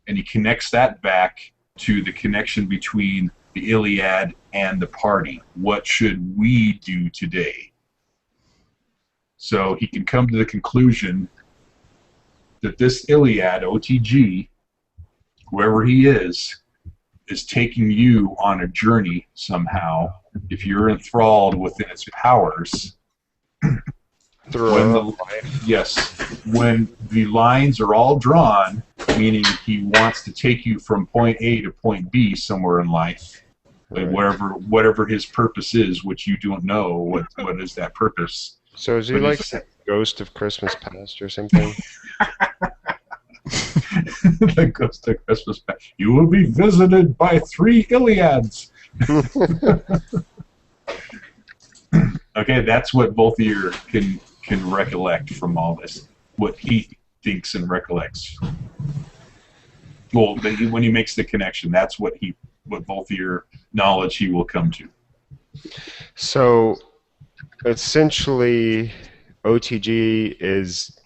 And he connects that back to the connection between the Iliad and the party. What should we do today? So he can come to the conclusion that this Iliad, OTG, whoever he is taking you on a journey somehow. If you're enthralled within its powers, when the lines are all drawn, meaning he wants to take you from point A to point B somewhere in life, like whatever his purpose is, which you don't know what is that purpose. So is he like the ghost of Christmas past or something? The ghost of Christmas past. You will be visited by 3 Iliads. Okay, that's what Volthier can recollect from all this. What he thinks and recollects. Well, when he makes the connection, that's what Volthier knowledge he will come to. So, essentially, OTG is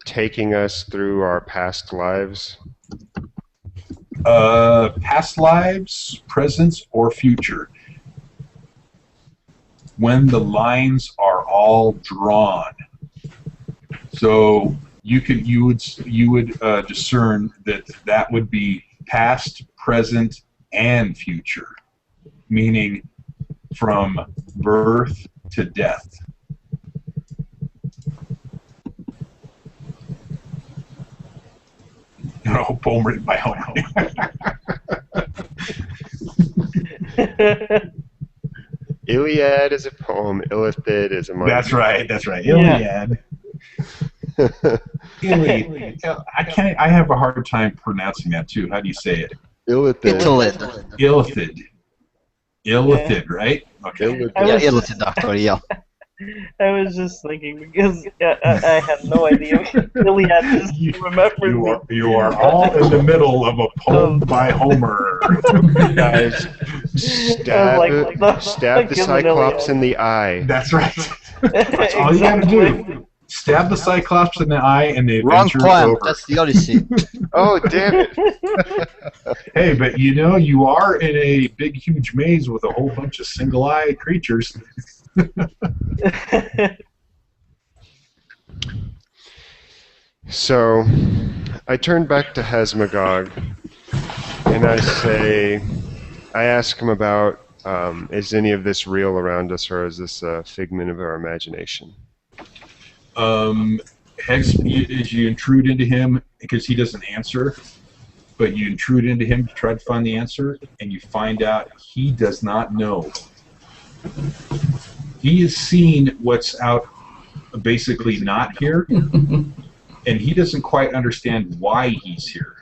taking us through our past lives. Past lives, present, or future. When the lines are all drawn, so you would discern that would be past, present, and future, meaning from birth to death. No, poem written by Homer. Iliad is a poem. Illithid is a monument. That's right. That's right. Yeah. Iliad. I have a hard time pronouncing that too. How do you say it? Illithid. Illithid. Illithid, right? Okay. Illithid. Yeah, illithid actually, yeah. I was just thinking because I had no idea. Iliad just remembered me. You are all in the middle of a poem by Homer. Guys, stab the Cyclops in the eye. That's right. That's all you gotta do. Stab the Cyclops in the eye, and the Wrong adventure is poem. over. That's the Odyssey. Oh, damn it. Hey, but you know, you are in a big, huge maze with a whole bunch of single-eyed creatures. So, I turn back to Hesmagog, and I ask him about, is any of this real around us, or is this a figment of our imagination? As you intrude into him, because he doesn't answer, but you intrude into him to try to find the answer, and you find out he does not know. He has seen what's out, basically not here, and he doesn't quite understand why he's here.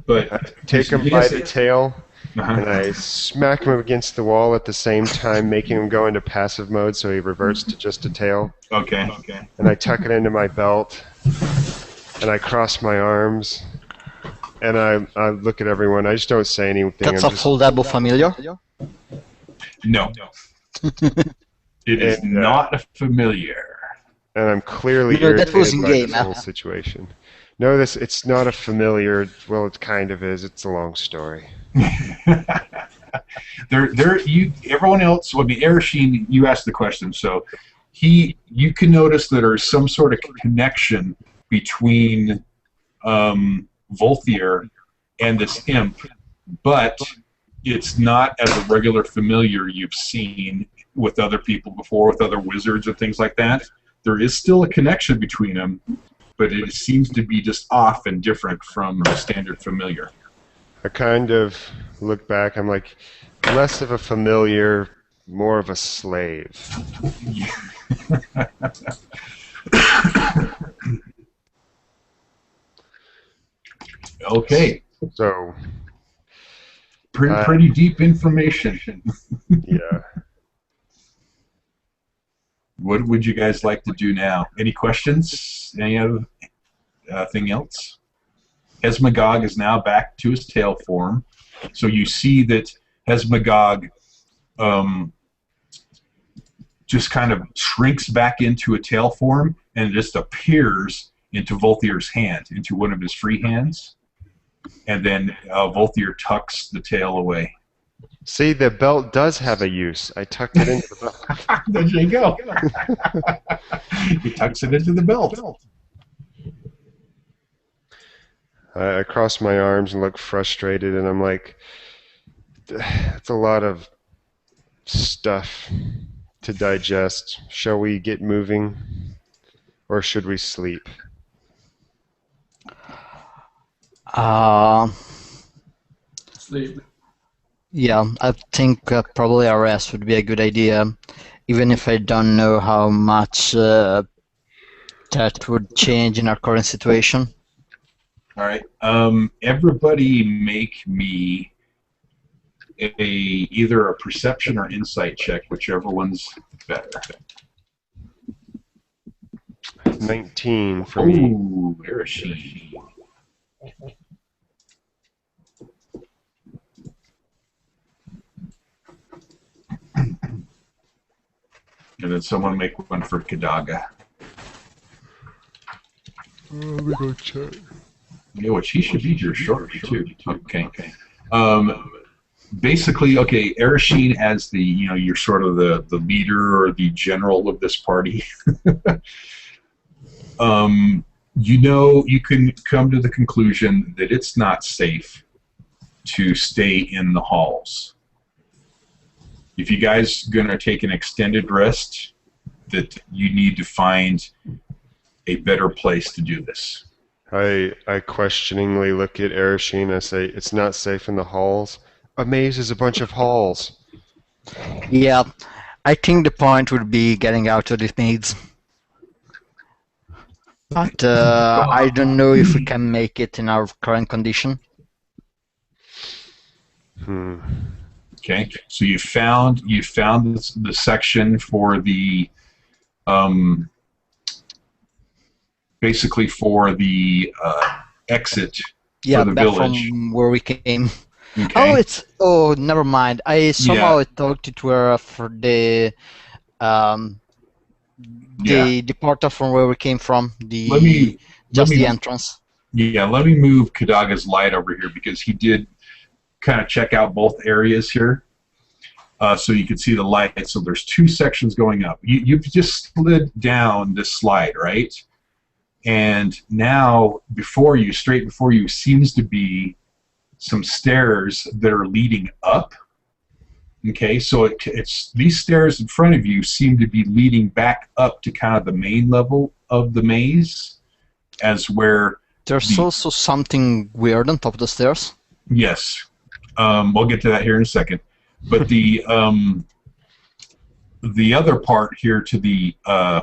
But I take him by the tail, and I smack him against the wall at the same time, making him go into passive mode so he reverts to just a tail. Okay. And I tuck it into my belt, and I cross my arms, and I look at everyone. I just don't say anything. That's a foldable familiar? No. It is not a familiar. And I'm clearly that was in irritated by game, this whole situation. No, it's not a familiar. Well, it kind of is. It's a long story. Everyone else. Well, the Ereshkigal, you asked the question, so you can notice that there's some sort of connection between Volthier and this imp, but it's not as a regular familiar you've seen with other people before, with other wizards or things like that. There is still a connection between them, but it seems to be just off and different from a standard familiar. I kind of look back. I'm like, less of a familiar, more of a slave. Okay. So. Pretty deep information. Yeah. What would you guys like to do now? Any questions? Any other thing else? Hesmagog is now back to his tail form. So you see that Hesmagog just kind of shrinks back into a tail form and just appears into Volthier's hand, into one of his free hands. And then Volthier tucks the tail away. See, the belt does have a use. I tucked it into the belt. There you go. He tucks it into the belt. I cross my arms and look frustrated, and I'm like, that's a lot of stuff to digest. Shall we get moving, or should we sleep? Sleep. Yeah, I think probably a rest would be a good idea, even if I don't know how much that would change in our current situation. All right. Everybody make me either a perception or insight check, whichever one's better. 19 for me. Ooh, Ereshkigal. And then someone make one for Kadaga. Let me go check. Yeah, which he should be here shortly too. Okay. Basically, okay, Ereshkigal as the you're sort of the leader or the general of this party. You can come to the conclusion that it's not safe to stay in the halls. if you guys gonna take an extended rest, that you need to find a better place to do this. I questioningly look at Ereshkigal. I say, it's not safe in the halls. A maze is a bunch of halls. Yeah, I think the point would be getting out of the maze. But I don't know if we can make it in our current condition. Okay, so you found the section for the basically for the exit Yeah, for the back village. from where we came. Okay. Oh, never mind. I thought it were for the portal from where we came from. The entrance. Yeah, let me move Kadaga's light over here because he did kind of check out both areas here, so you can see the light. So there's two sections going up. You've just slid down this slide, right? And now straight before you, seems to be some stairs that are leading up. Okay, so it's these stairs in front of you seem to be leading back up to kind of the main level of the maze, as where there's also something weird on top of the stairs. Yes, we'll get to that here in a second. But the other part here to the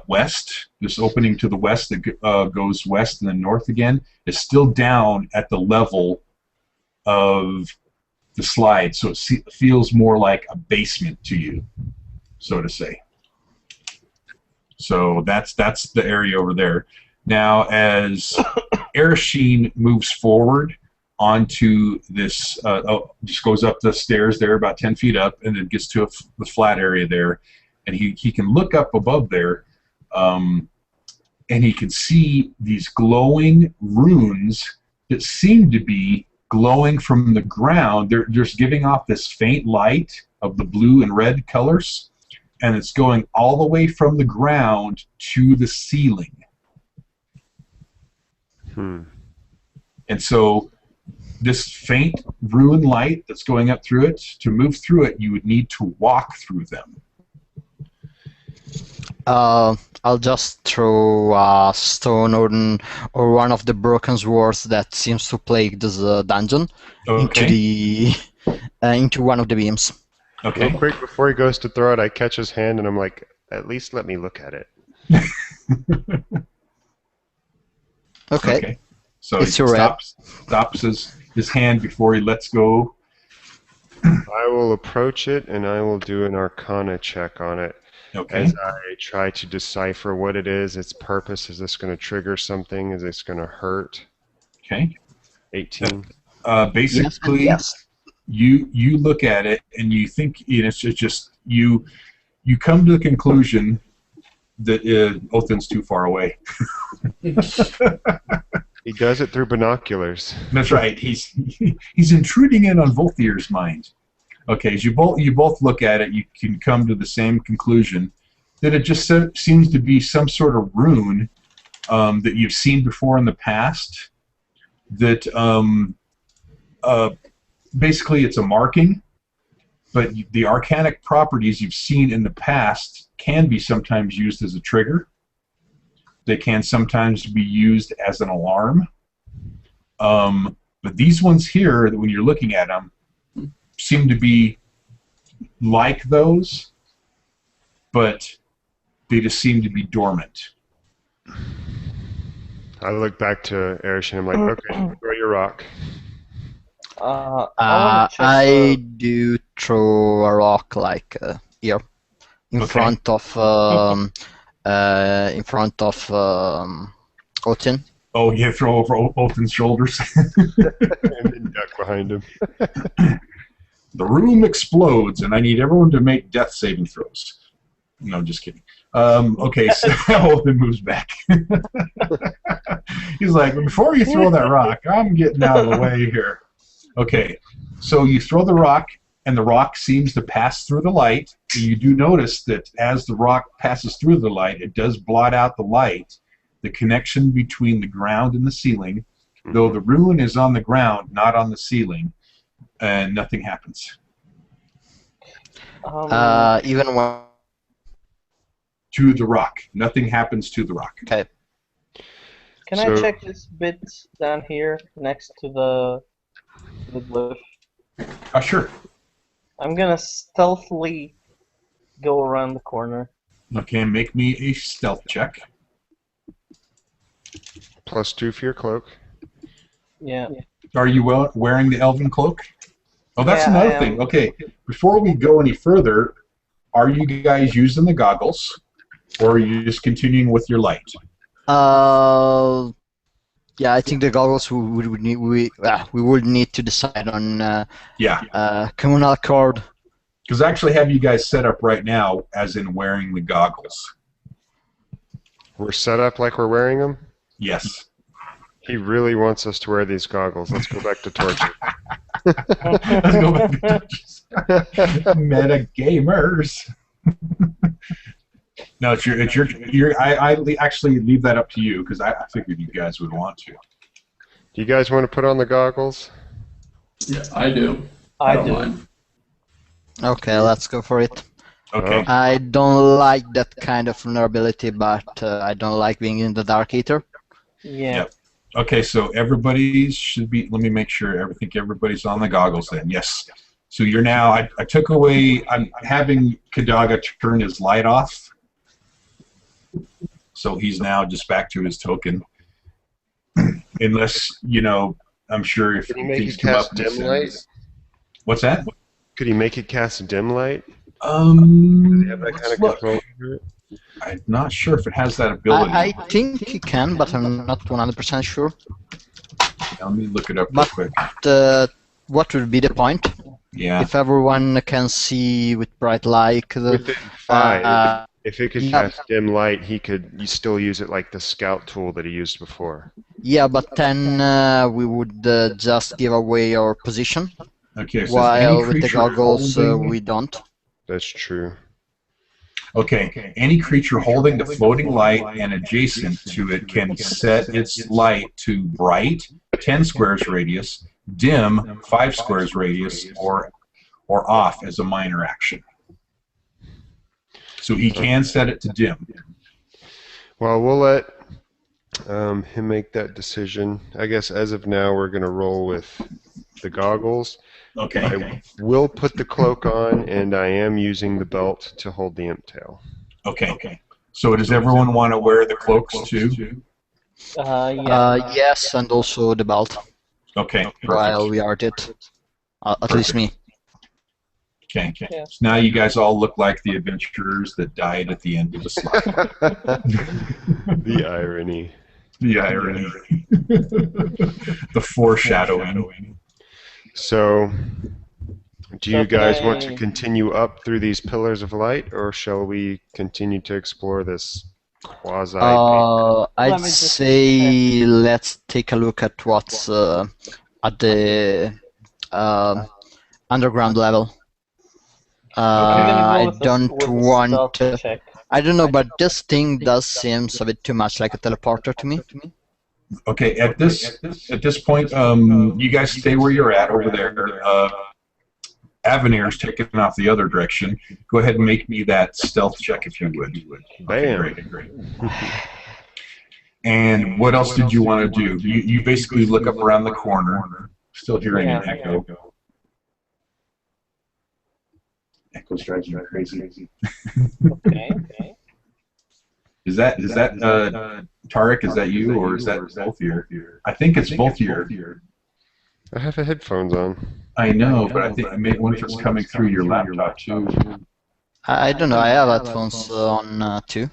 west, this opening to the west that goes west and then north again, is still down at the level of the slide, so it feels more like a basement to you, so to say. So that's the area over there. Now, as Ereshkigal moves forward onto this, just goes up the stairs there about 10 feet up, and then gets to the flat area there, and he can look up above there, and he can see these glowing runes that seem to be glowing from the ground. They're just giving off this faint light of the blue and red colors, and it's going all the way from the ground to the ceiling. And so this faint rune light that's going up through it, to move through it, you would need to walk through them. I'll just throw a stone or one of the broken swords that seems to plague this dungeon into one of the beams. Okay. Real quick, before he goes to throw it, I catch his hand and I'm like, at least let me look at it. Okay. So he stops his hand before he lets go. I will approach it and I will do an Arcana check on it. Okay. As I try to decipher what it is, its purpose. Is this going to trigger something? Is this going to hurt? Okay. 18. Basically, yes. You look at it and you think it's just you come to the conclusion that Othin's too far away. He does it through binoculars. That's right. He's intruding in on Volthir's mind. Okay, as you both look at it, you can come to the same conclusion that it just seems to be some sort of rune that you've seen before in the past. That basically it's a marking, but the arcanic properties you've seen in the past can be sometimes used as a trigger. They can sometimes be used as an alarm. But these ones here, when you're looking at them, seem to be like those, but they just seem to be dormant. I look back to Ereshkigal and I'm like, okay, throw your rock. I do throw a rock like here, in front of Othin. Oh, you throw over Othin's shoulders. And then duck behind him. The room explodes, and I need everyone to make death saving throws. No, just kidding. Okay, so Othin moves back. He's like, before you throw that rock, I'm getting out of the way here. Okay, so you throw the rock, and the rock seems to pass through the light. You do notice that as the rock passes through the light, it does blot out the light, the connection between the ground and the ceiling, though the rune is on the ground, not on the ceiling, and nothing happens. Even when. To the rock. Nothing happens to the rock. Okay. Can I check this bit down here next to the glyph? Sure. I'm gonna stealthily go around the corner. Okay, make me a stealth check. +2 for your cloak. Yeah. Are you wearing the elven cloak? Oh, that's Yeah, another I thing. am. Okay, before we go any further, are you guys using the goggles, or are you just continuing with your light? Yeah, I think the goggles we would need to decide on. Communal accord. Because I actually have you guys set up right now, as in wearing the goggles. We're set up like we're wearing them? Yes. He really wants us to wear these goggles. Let's go back to torches. Let's go back to torches. Meta gamers. No, it's your. I actually leave that up to you because I figured you guys would want to. Do you guys want to put on the goggles? Yeah, I do. I don't do. mind. Okay, let's go for it. Okay. I don't like that kind of vulnerability, but I don't like being in the dark either. Yeah. Yep. Okay, so everybody should be. Let me make sure. I think everybody's on the goggles then. Yes. So you're now. I took away. I'm having Kadaga turn his light off. So he's now just back to his token. Unless, I'm sure if Could he make things it come cast up. dim light? What's that? Could he make it cast dim light? Does he have that kind of Look. control over it? I'm not sure if it has that ability. I think he can, but I'm not 100% sure. Let me look it up real quick. What would be the point? Yeah. If everyone can see with bright light. Within 5, if it could cast dim light, you still use it like the scout tool that he used before. Yeah, but then we would just give away our position. Okay. So While with the goggles, we don't. That's true. Okay. Any creature holding the floating light and adjacent to it can set its light to bright, 10 squares radius, dim, 5 squares radius, or off as a minor action. So he can set it to dim. Well, we'll let him make that decision. I guess as of now, we're going to roll with the goggles. Okay. I will put the cloak on, and I am using the belt to hold the imp tail. Okay. So does everyone want to wear the cloaks too? Yeah. Yes, and also the belt. Okay. While we are at it. At least me. Okay. Yeah. So now you guys all look like the adventurers that died at the end of the slide. The irony. The irony. The foreshadowing. So, do you So guys can want to I- continue up through these pillars of light, or shall we continue to explore this quasi? I'd Let me just say let's take a look at what's at the underground level. I'm gonna go I with don't with a want stealth to. check. I don't know, but this thing does seem a bit too much like a teleporter to me. Okay, at this point, you guys stay where you're at over there. Avenir's taking off the other direction. Go ahead and make me that stealth check if you would. Okay, Bam. great. And what else did you want to do? You basically look up around the corner. Still hearing an echo. Echo's driving me crazy. Okay. Is that Tarek? Is that you, or is that both of you? I think it's both of you. I have the headphones on. I know, but I think what if it's coming through your laptop too? I don't know. I have headphones on too.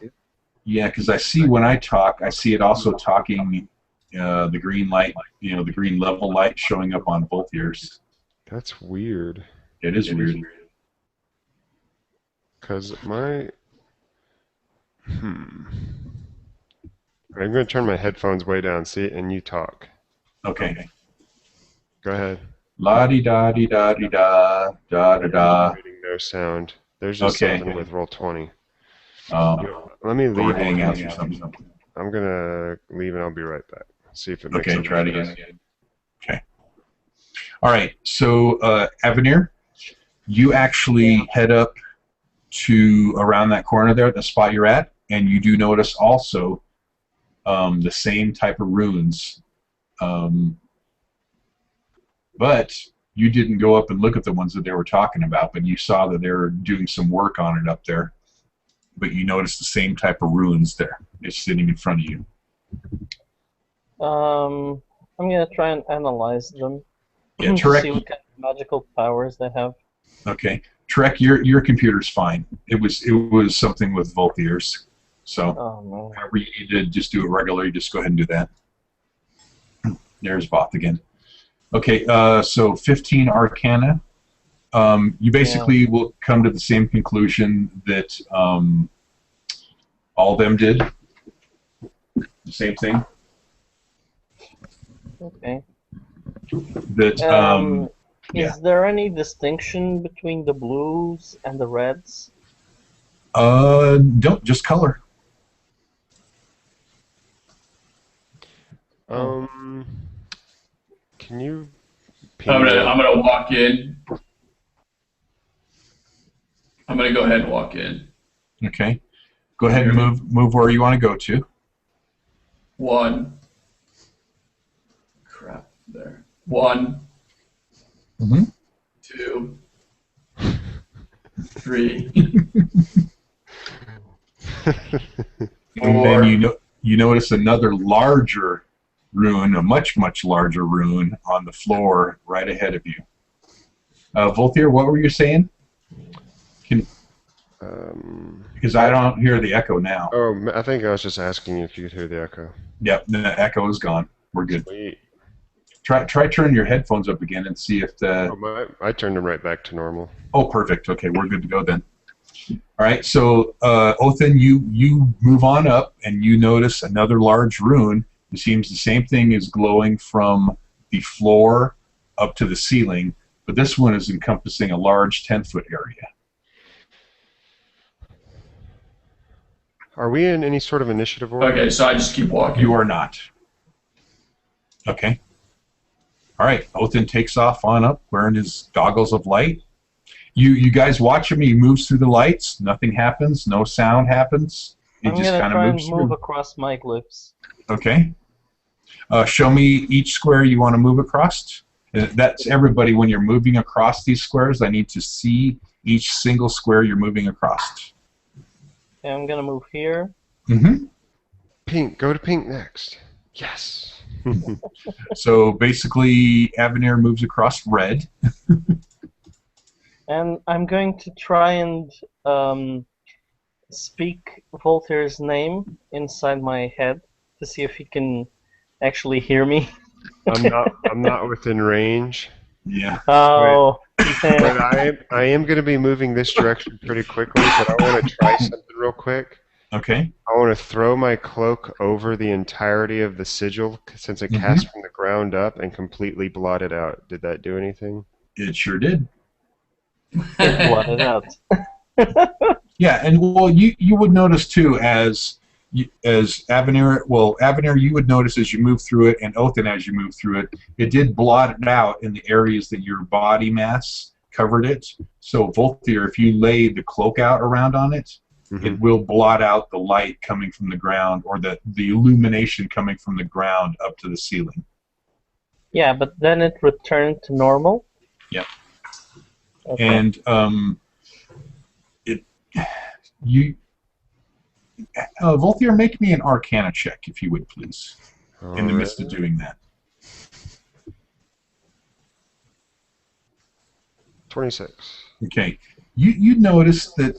Yeah, because I see when I talk, I see it also talking the green light, the green level light showing up on both ears. That's weird. It is weird. Because I'm going to turn my headphones way down, see, and you talk. Okay. Go ahead. La di da di da di da da da da. No sound. There's just something with Roll20. Let me Or leave. Hangouts or something. I'm going to leave and I'll be right back. See if it makes Okay, try it again. Okay. All right, so Avenir, You actually head up to around that corner there, the spot you're at, and you do notice also the same type of runes. But you didn't go up and look at the ones that they were talking about, but you saw that they were doing some work on it up there. But you noticed the same type of runes there. It's sitting in front of you. I'm gonna try and analyze them. Yeah, to see what kind of magical powers they have. Okay, Trek, your computer's fine. It was something with Voltier's. So, however you need to just do it regularly, just go ahead and do that. There's Voth again. Okay, so 15 Arcana. You basically will come to the same conclusion that all of them did. The same thing. Okay. That is there any distinction between the blues and the reds? Don't just color. Can you? I'm gonna walk in. I'm gonna go ahead and walk in. Okay. Go ahead and move where you want to go to. 1. Crap. There. 1. 2. 3. And then you notice another larger rune, a much larger rune on the floor right ahead of you. Voltier, what were you saying? Because I don't hear the echo now. Oh, I think I was just asking if you could hear the echo. Yep, the echo is gone. We're good. Sweet. Try turning your headphones up again and see if the... I turned them right back to normal. Oh, perfect. Okay, we're good to go then. All right, so Othin, you move on up and you notice another large rune. It seems the same thing is glowing from the floor up to the ceiling, but this one is encompassing a large 10-foot area. Are we in any sort of initiative order? Okay, so I just keep walking. You are not. Okay. All right, Othin takes off on up wearing his goggles of light. You guys watch him. He moves through the lights. Nothing happens. No sound happens. I'm just kind of moves move across my glyphs. Okay. Show me each square you want to move across. That's everybody. When you're moving across these squares, I need to see each single square you're moving across. Okay, I'm gonna move here. Pink. Go to pink next. Yes. So basically, Avenir moves across red. And I'm going to try and speak Voltaire's name inside my head to see if he can actually hear me. I'm not within range. Yeah. Oh. But I am going to be moving this direction pretty quickly, but I want to try something real quick. Okay. I want to throw my cloak over the entirety of the sigil since it cast from the ground up and completely blot it out. Did that do anything? It sure did. Blot it out. Yeah, and well, you would notice too as Avenir. Well, Avenir, you would notice as you move through it, and Othin as you move through it, it did blot it out in the areas that your body mass covered it. So Voltier, if you lay the cloak out around on it, it will blot out the light coming from the ground or the illumination coming from the ground up to the ceiling. Yeah, but then it returned to normal. Yep. Okay. And Voltier, make me an Arcana check, if you would, please, in the midst of doing that. 26. Okay. You notice that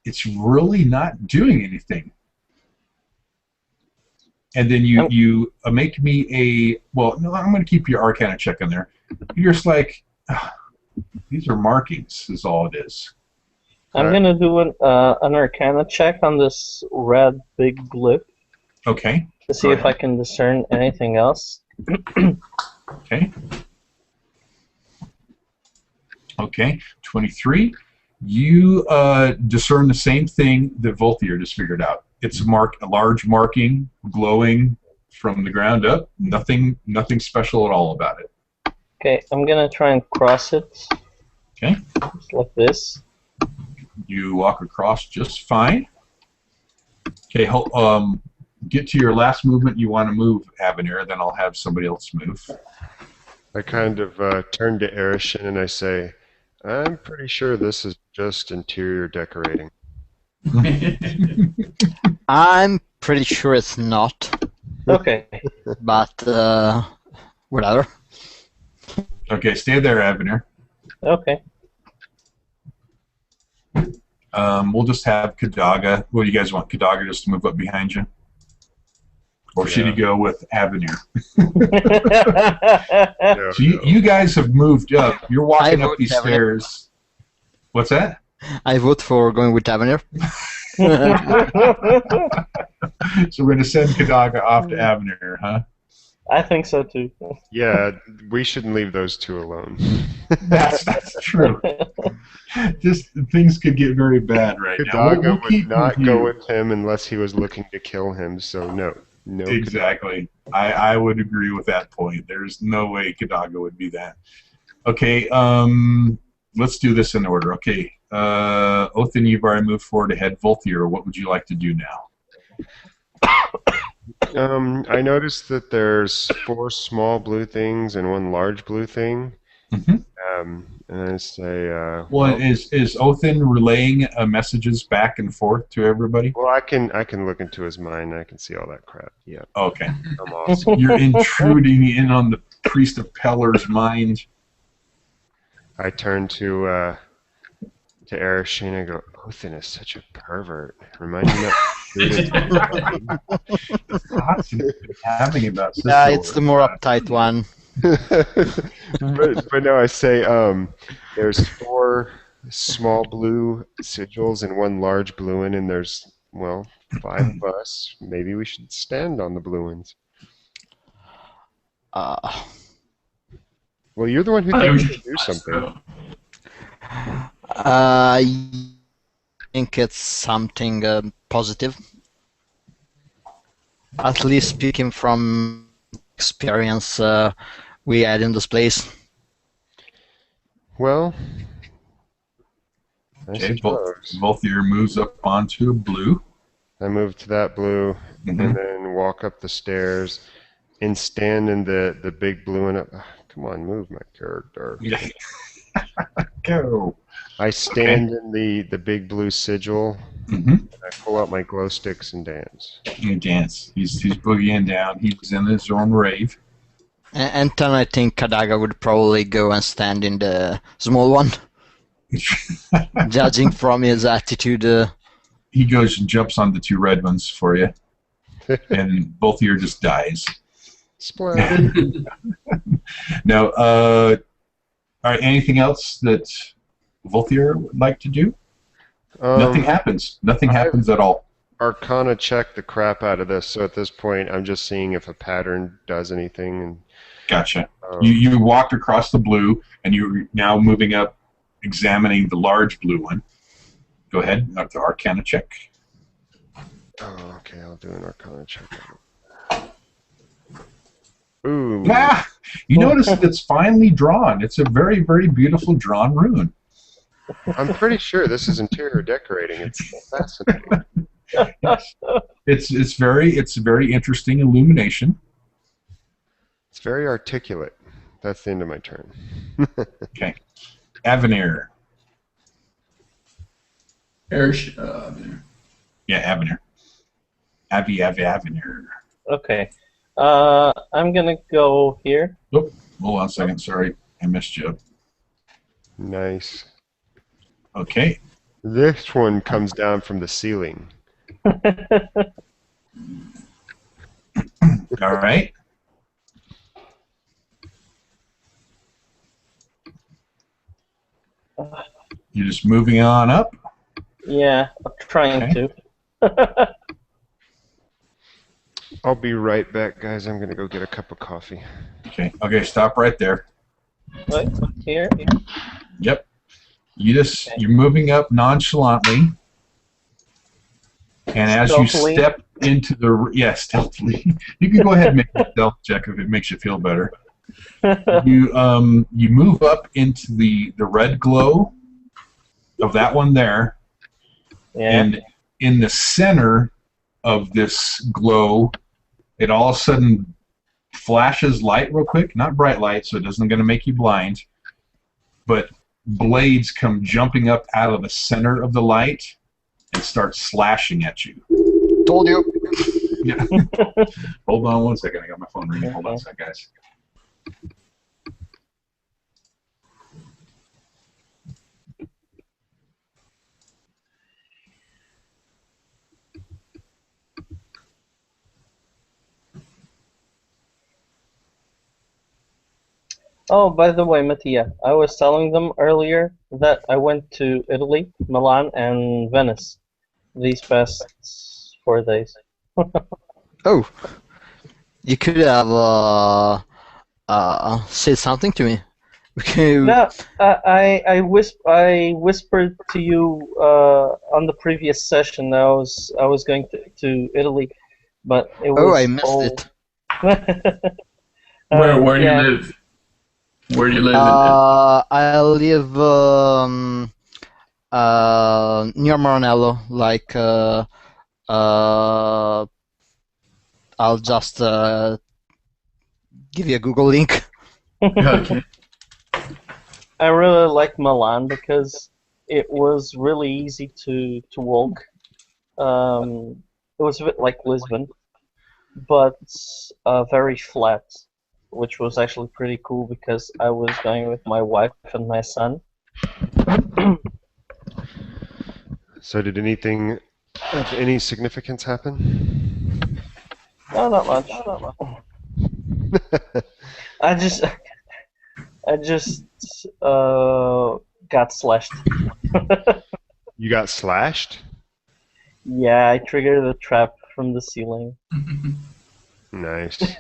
it's really not doing anything. And then you make me a... Well, no, I'm going to keep your Arcana check in there. You're just like... these are markings, is all it is. I'm going to do an Arcana check on this red big glyph. Okay. To see if I can discern anything else. Okay. Okay. 23. You discern the same thing that Voltier just figured out. It's a large marking, glowing from the ground up. Nothing special at all about it. Okay, I'm going to try and cross it. Okay. Just like this. You walk across just fine. Okay, get to your last movement you want to move, Avenir, then I'll have somebody else move. I kind of turn to Arishin and I say, I'm pretty sure this is just interior decorating. I'm pretty sure it's not, Okay. but whatever. Okay, stay there, Avenir. Okay. We'll just have Kadaga. What do you guys want? Kadaga just to move up behind you? Or should he go with Avenir? No, So you guys have moved up. You're walking I up vote these Avenir. stairs. What's that? I vote for going with Avenir. So we're going to send Kadaga off to Avenir, huh? I think so too. Yeah, we shouldn't leave those two alone. That's true. Just things could get very bad right now. Kadaga We'll keep would not with go you. with him unless he was looking to kill him, so no. Exactly. I would agree with that point. There's no way Kadaga would be that. Okay, let's do this in order. Okay, Othin, you've already moved forward ahead. Volthier, what would you like to do now? I noticed that there's 4 small blue things and 1 large blue thing. Mm-hmm. And I say, Well, is Othin relaying messages back and forth to everybody? well, I can look into his mind. I can see all that crap. Yeah, Okay. I'm awesome. You're intruding in on the priest of Peller's mind. I turn to Arishin and I go, Othin is such a pervert. Remind me not to shoot him. Thoughts you've been having about Yeah, it's the more uptight one. but no, I say there's 4 small blue sigils and 1 large blue one, and there's 5 of us. Maybe we should stand on the blue ones. Well, you're the one who I thinks to do something. I think it's something positive. At least speaking from experience we had in this place. Well, I Okay, suppose. Volthier moves up onto blue. I move to that blue Mhm. and then walk up the stairs and stand in the big blue one. Come on, move my character. Go. I stand in the big blue sigil. Mm-hmm. I pull out my glow sticks and dance. And dance. He's boogieing down. He's in his own rave. And then I think Kadaga would probably go and stand in the small one, judging from his attitude. He goes and jumps on the 2 red ones for you, and both of you just dies. Splash. No. All right. Anything else that Volthier would like to do? Nothing happens. Nothing happens at all. Arcana check the crap out of this. So at this point, I'm just seeing if a pattern does anything. And Gotcha. You walked across the blue, and you're now moving up, examining the large blue one. Go ahead, the Arcana check. Oh, okay. I'll do an Arcana check. Ooh. Ah! You notice that it's finely drawn. It's a very, very beautiful drawn rune. I'm pretty sure this is interior decorating. It's fascinating. It's very interesting illumination. It's very articulate. That's the end of my turn. Okay, Avenir. Yeah, Avenir. Avenir. Okay. I'm gonna go here. Oh, hold on a second. Sorry, I missed you. Nice. Okay. This one comes down from the ceiling. All right. You're just moving on up. Yeah, I'm trying to. I'll be right back, guys. I'm going to go get a cup of coffee. Okay. Okay. Stop right there. Right here. Yep. You're moving up nonchalantly, and as Stealthily. you step into the stealthily, you can go ahead and make a stealth check if it makes you feel better. You move up into the red glow of that one there, Yeah. and in the center of this glow, it all of a sudden flashes light real quick, not bright light, so it doesn't going to make you blind, but blades come jumping up out of the center of the light and start slashing at you. Told you. Yeah. Hold on one second. I got my phone ringing. Hold on a second, guys. Oh, by the way, Mattia, I was telling them earlier that I went to Italy, Milan, and Venice these past 4 days. Oh, you could have said something to me. No, I whispered to you on the previous session that I was going to Italy, but it was Oh, I missed all... it. Where do you yeah. live? Where do you live? I live near Maranello. Like, I'll just give you a Google link. Okay. I really like Milan because it was really easy to walk. It was a bit like Lisbon, but very flat, which was actually pretty cool because I was going with my wife and my son. So did anything of any significance happen? No, not much. I just got slashed. You got slashed? Yeah, I triggered a trap from the ceiling. Nice.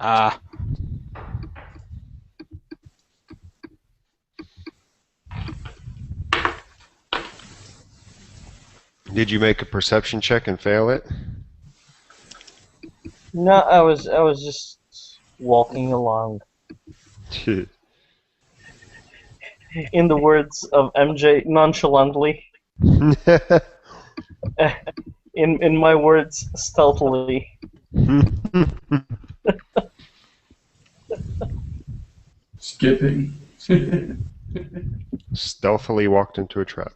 Ah, Did you make a perception check and fail it? No, I was just walking along. In the words of MJ, nonchalantly. In my words, stealthily. Skipping. Stealthily walked into a trap.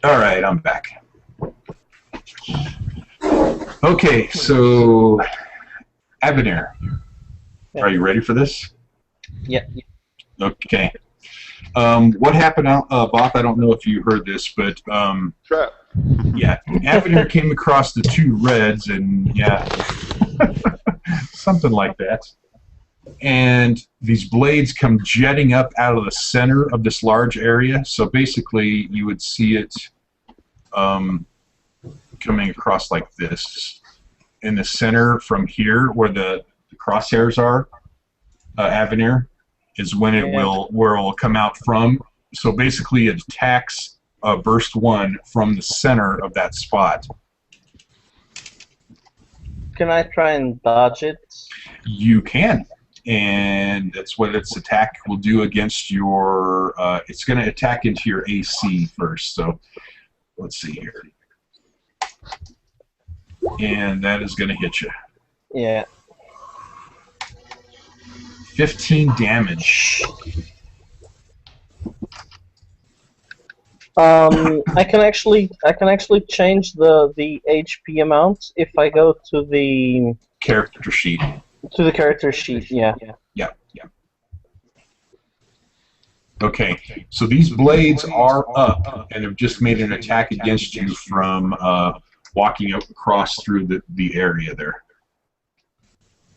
All right, I'm back. Okay, so Avenir, are you ready for this? Yeah. Okay. What happened out, Both? I don't know if you heard this, but Trap. yeah, Avenir came across the two reds, and yeah, something like that. And these blades come jetting up out of the center of this large area. So basically, you would see it coming across like this. In the center from here, where the crosshairs are, Avenir, is when it will, where it will come out from. So basically, it attacks burst one from the center of that spot. Can I try and dodge it? You can. And that's what its attack will do against your... it's going to attack into your AC first. So let's see here. And that is going to hit you. Yeah. 15 damage. I can actually change the HP amount if I go to the Character sheet. To the character sheet, yeah. Yeah. Okay, so these blades are up and have just made an attack against you from walking across through the area there.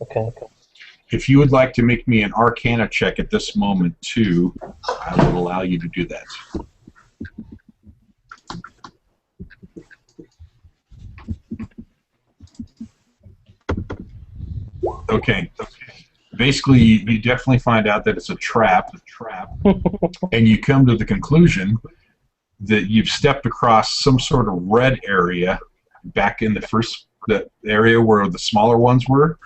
Okay. If you would like to make me an Arcana check at this moment, too, I will allow you to do that. Okay. Basically, you definitely find out that it's a trap, and you come to the conclusion that you've stepped across some sort of red area back in the area where the smaller ones were,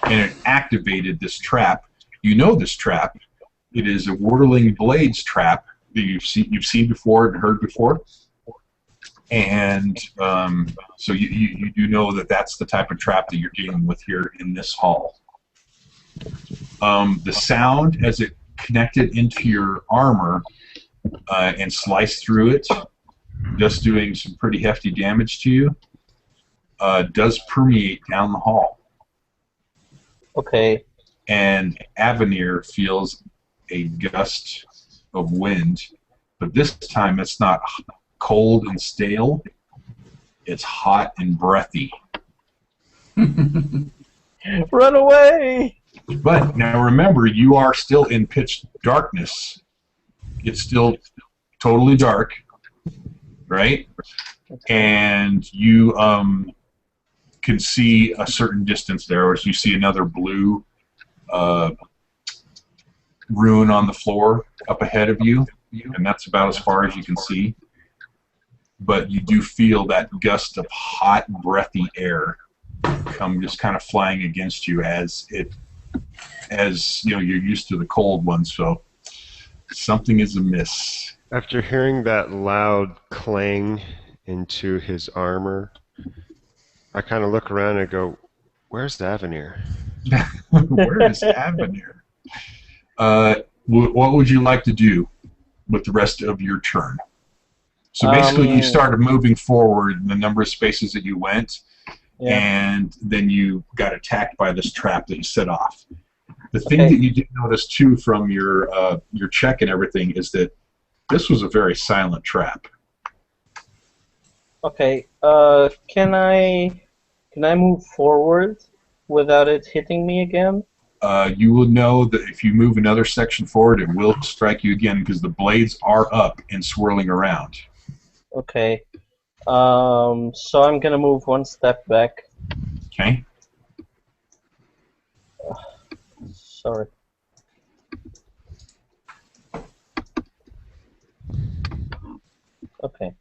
and it activated this trap. You know this trap. It is a whirling blades trap that you've seen before and heard before. And so you do know that that's the type of trap that you're dealing with here in this hall. The sound as it connected into your armor and sliced through it, just doing some pretty hefty damage to you, does permeate down the hall. Okay. And Avenir feels a gust of wind, but this time it's not cold and stale, it's hot and breathy. Run away! But now remember, you are still in pitch darkness. It's still totally dark, right? And you can see a certain distance there, or you see another blue rune on the floor up ahead of you, and that's about as far as you can see. But you do feel that gust of hot, breathy air come just kind of flying against you as you know, you're used to the cold one, so something is amiss. After hearing that loud clang into his armor, I kind of look around and go, "Where's the Avenir?" Where is Avenir? What would you like to do with the rest of your turn? So basically, you started moving forward in the number of spaces that you went, and then you got attacked by this trap that you set off. The thing that you did notice too from your check and everything is that this was a very silent trap. Okay. Can I move forward without it hitting me again? You will know that if you move another section forward, it will strike you again because the blades are up and swirling around. Okay. So I'm gonna move one step back. Okay. Sorry. Okay.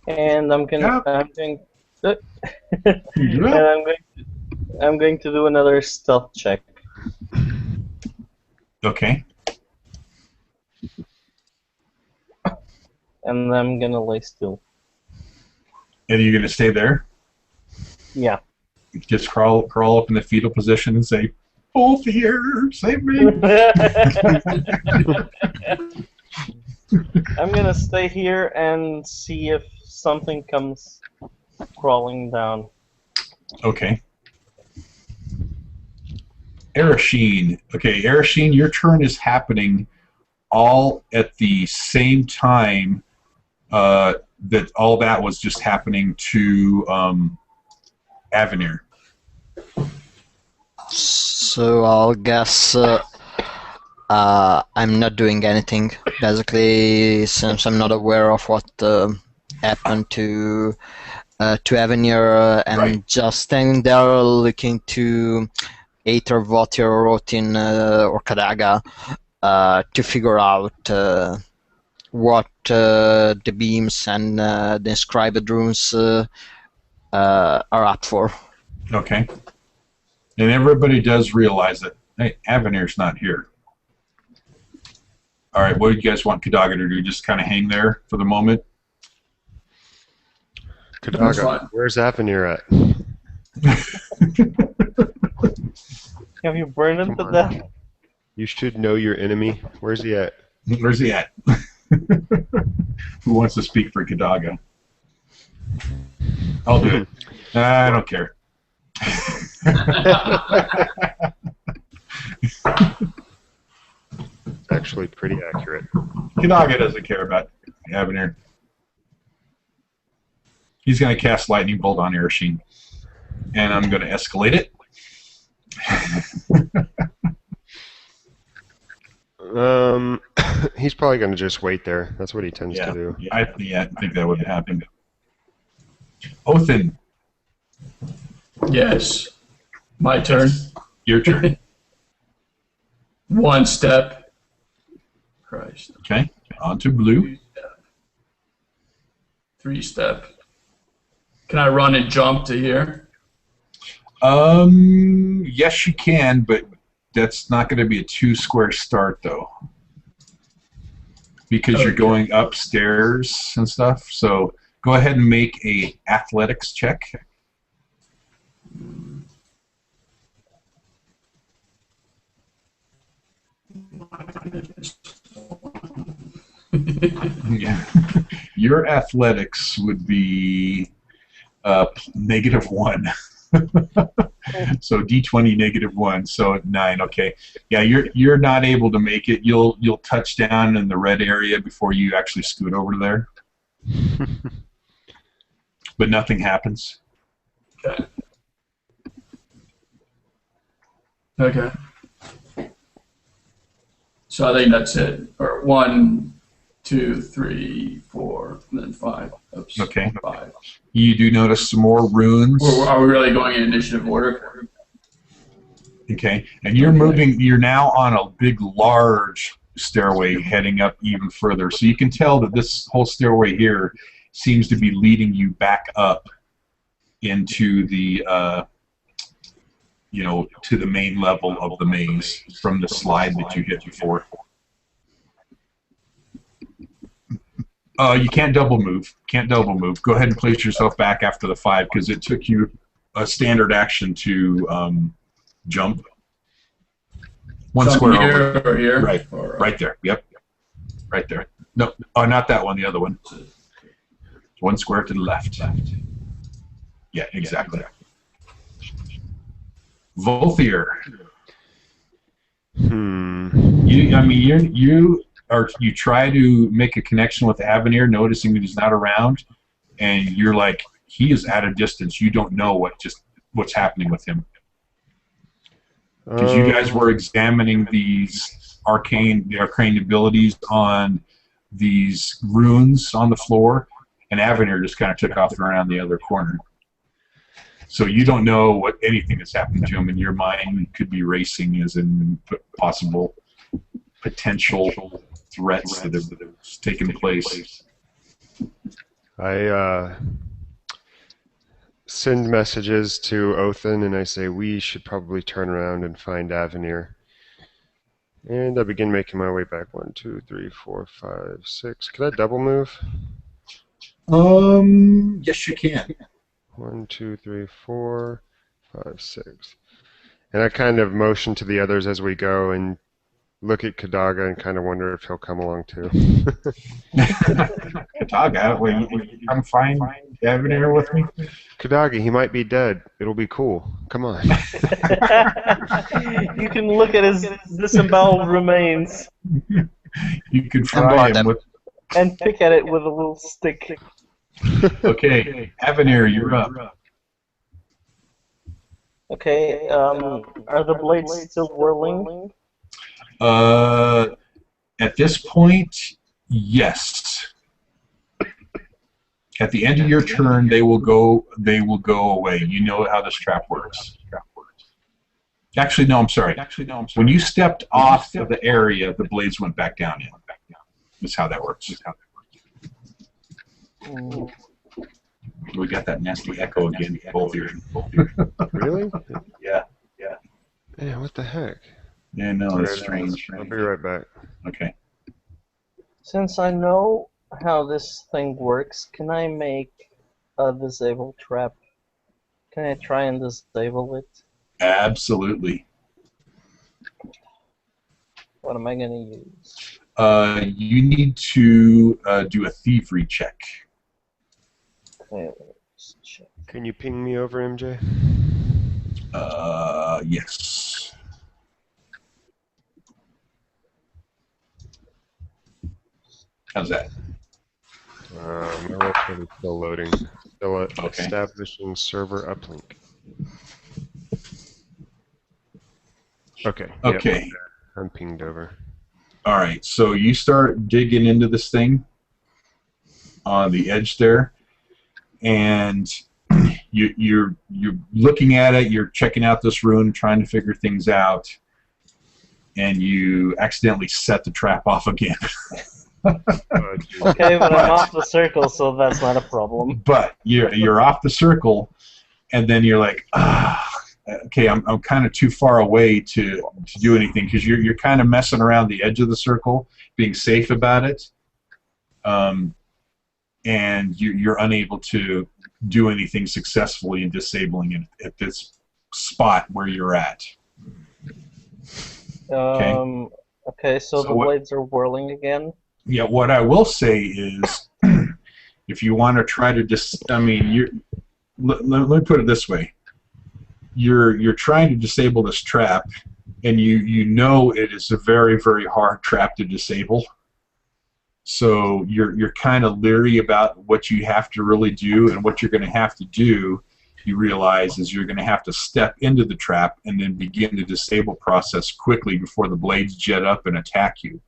And I'm going and I'm going to do another stealth check. Okay. And I'm gonna lay still. And you're gonna stay there? Yeah. Just crawl up in the fetal position and say, "Wolf here, save me!" I'm gonna stay here and see if something comes crawling down. Okay. Arasheen. Okay, Arasheen, your turn is happening all at the same time that all that was just happening to Avenir. So I'll guess I'm not doing anything, basically, since I'm not aware of what happened to Avenir. I'm Right. just standing there looking to either Votir or Rotin or Kadaga to figure out what the beams and the inscribed runes are up for. Okay. And everybody does realize that, hey, Avenir's not here. All right, what do you guys want Kadaga to do? Just kind of hang there for the moment? Kadaga, where's Avenir at? Have you burned him to death? You should know your enemy. Where's he at? Where's he at? Who wants to speak for Kadaga? I'll do it. I don't care. It's actually pretty accurate. Kanaga doesn't care about Avenir. He's going to cast Lightning Bolt on Ershine. And I'm going to escalate it. He's probably going to just wait there. That's what he tends to do. I think that would happen. Othin. Yes. My turn. Your turn. One step. Christ. Okay. On to blue. 3-step. Can I run and jump to here? Yes, you can, but that's not going to be a 2-square start, though. Because you're going upstairs and stuff. So go ahead and make a athletics check. Yeah. Your athletics would be -1. So D20 -1, so 9. Okay, yeah, you're not able to make it. You'll touch down in the red area before you actually scoot over there, but nothing happens. Okay. Okay. So I think that's it. Or 1, 2, 3, 4, and then 5. Oops, Okay. 5. You do notice some more runes. Are we really going in initiative order? Okay, and you're moving. You're now on a big, large stairway heading up even further. So you can tell that this whole stairway here seems to be leading you back up into the, to the main level of the maze from the slide that you hit before. You can't double move. Can't double move. Go ahead and place yourself back after the 5 because it took you a standard action to jump. 1 square here over. or here? Right there. Yep. Right there. No, not that one. The other one. 1 square to the left. Yeah, exactly. Volthier. You try to make a connection with Avenir, noticing that he's not around, and you're like, he is at a distance. You don't know what's happening with him. Because you guys were examining the arcane abilities on these runes on the floor, and Avenir just kind of took off around the other corner. So you don't know what anything that's happening to him, and your mind could be racing as in possible potential threats that have taken place. I send messages to Othin and I say we should probably turn around and find Avenir. And I begin making my way back. 1, 2, 3, 4, 5, 6. Could I double move? Yes, you can. 1, 2, 3, 4, 5, 6. And I kind of motion to the others as we go and look at Kadaga and kind of wonder if he'll come along too. Kadaga, will you come find Avenir with me? Kadaga, he might be dead. It'll be cool. Come on. You can look at his disemboweled remains You can fry him with. and pick at it with a little stick. Okay, Avenir, you're up. Okay, are the blades still whirling? At this point, yes. At the end of your turn, they will go away. You know how this trap works. Actually, no, I'm sorry. When you stepped off of the area, the blades went back down in. That's how that works. We got that nasty echo again. Both here. Really? Yeah. Yeah, what the heck? Yeah, no, it's strange. I'll be right back. Okay. Since I know how this thing works, can I make a disable trap? Can I try and disable it? Absolutely. What am I going to use? You need to do a thievery check. Okay, let's check. Can you ping me over, MJ? Yes. How's that? My Roll20 is still loading. Still Okay. establishing server uplink. Okay. Okay. Yep, I'm pinged over. All right. So you start digging into this thing on the edge there, and you're looking at it. You're checking out this rune, trying to figure things out, and you accidentally set the trap off again. Okay, but I'm off the circle, so that's not a problem. But you're off the circle, and then you're like, okay, I'm kind of too far away to do anything, because you're kind of messing around the edge of the circle, being safe about it, and you're unable to do anything successfully in disabling it at this spot where you're at. Okay, so the blades are whirling again. Yeah, what I will say is, if you want to try to let me put it this way: you're trying to disable this trap, and you know it is a very, very hard trap to disable. So you're kind of leery about what you have to really do, and what you're going to have to do. You realize is you're going to have to step into the trap and then begin the disable process quickly before the blades jet up and attack you.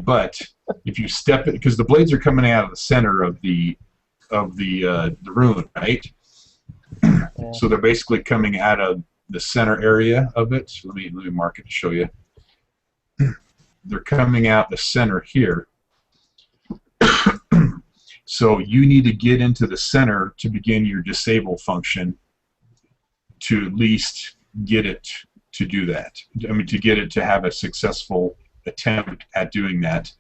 But if you step it, because the blades are coming out of the center of the rune, right? Yeah. So they're basically coming out of the center area of it. So let me mark it to show you. They're coming out the center here. So you need to get into the center to begin your disable function, to at least get it to do that. I mean, to get it to have a successful attempt at doing that.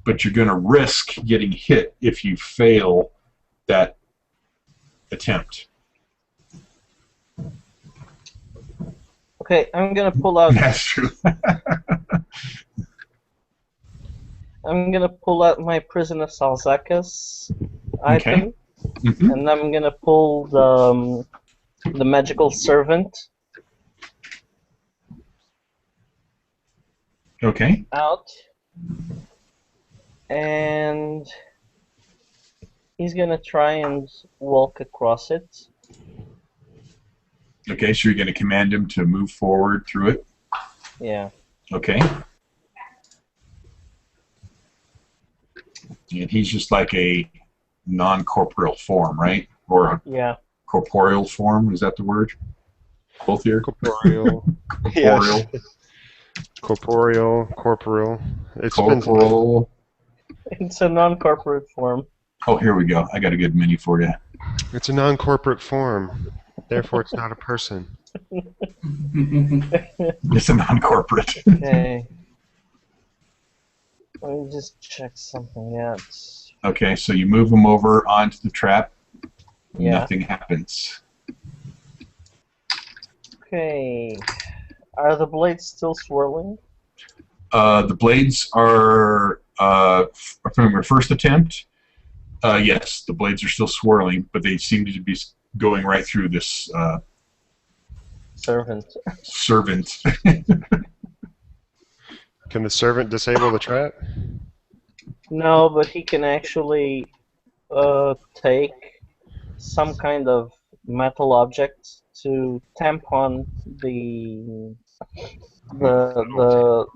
But you're going to risk getting hit if you fail that attempt. Okay, I'm gonna pull out. That's true. I'm gonna pull out my Prison of Salzakas item, and I'm gonna pull the magical servant. Okay. Out, and he's gonna try and walk across it. Okay, so you're going to command him to move forward through it? Yeah. Okay. And he's just like a non-corporeal form, right? Or a corporeal form, is that the word? Both here? Corporeal. Corporeal. Yes. Corporeal. It's corporeal. It's a non-corporate form. Oh, here we go. I got a good menu for you. It's a non-corporate form. Therefore, it's not a person. It's a non-corporate. Okay. Let me just check something out. Okay, so you move him over onto the trap. Yeah. Nothing happens. Okay. Are the blades still swirling? The blades are, from your first attempt, yes, the blades are still swirling, but they seem to be going right through this servant. Can the servant disable the trap? No, but he can actually take some kind of metal object to tamp on the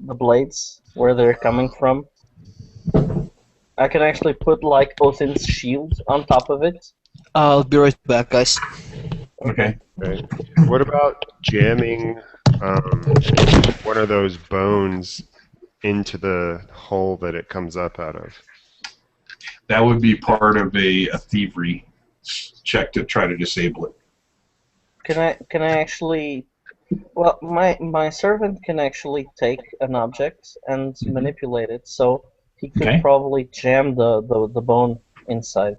blades where they're coming from. I can actually put like Othin's shield on top of it. I'll be right back, guys. Okay. Right. What about jamming one of those bones into the hole that it comes up out of? That would be part of a thievery check to try to disable it. Can I actually? Well, my servant can actually take an object and manipulate it, so he could probably jam the bone inside.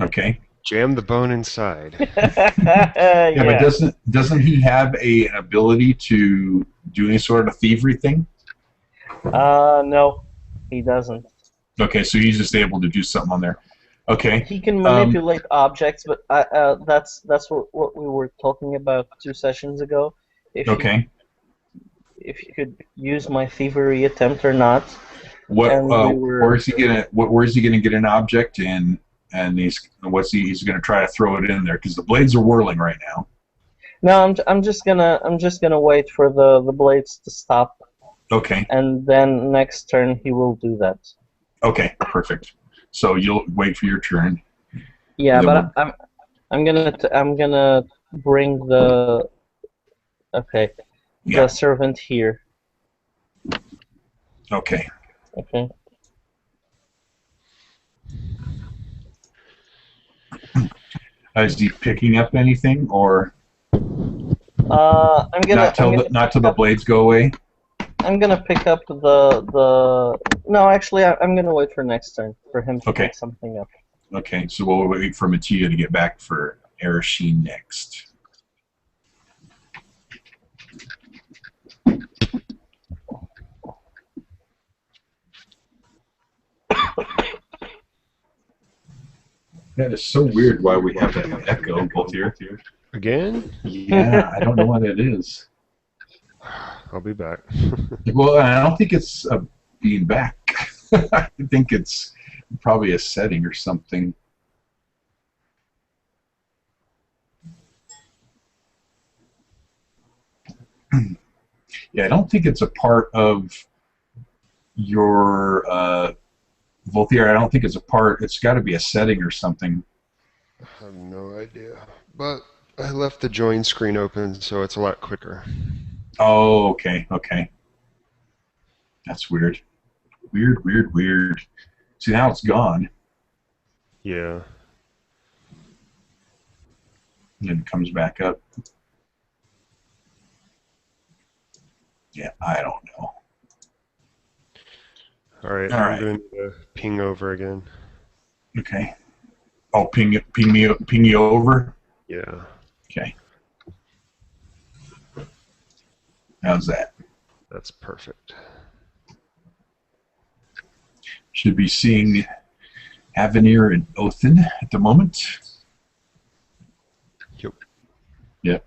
Okay. Jam the bone inside. Yeah, but doesn't he have an ability to do any sort of thievery thing? No, he doesn't. Okay, so he's just able to do something on there. Okay. He can manipulate objects, but that's what we were talking about 2 sessions ago. Okay. If you could use my thievery attempt or not. What? And we were, where is he gonna? Where is he gonna get an object in? And he's gonna try to throw it in there because the blades are whirling right now. No, I'm just gonna wait for the blades to stop. Okay. And then next turn he will do that. Okay. Perfect. So you'll wait for your turn. Yeah, but I'm gonna bring the the servant here. Okay. Okay. Is he picking up anything, or I'm gonna not till the blades go away? I'm gonna pick up the. No, actually, I'm gonna wait for next turn for him to pick something up. Okay, so we'll wait for Mattia to get back for Arasheen next. That is so weird why we have that echo both here. Again? Yeah, I don't know what it is. I'll be back. Well, I don't think it's being back. I think it's probably a setting or something. Yeah, I don't think it's a part of your Voltaire. I don't think it's a part. It's got to be a setting or something. I have no idea. But I left the join screen open, so it's a lot quicker. Oh, okay, okay. That's weird. Weird. See, now it's gone. Yeah. And it comes back up. Yeah, I don't know. All right, I'm doing the ping over again. Okay. Oh, ping you over? Yeah. Okay. How's that? That's perfect. Should be seeing Avenir and Othin at the moment. Yep. Yep.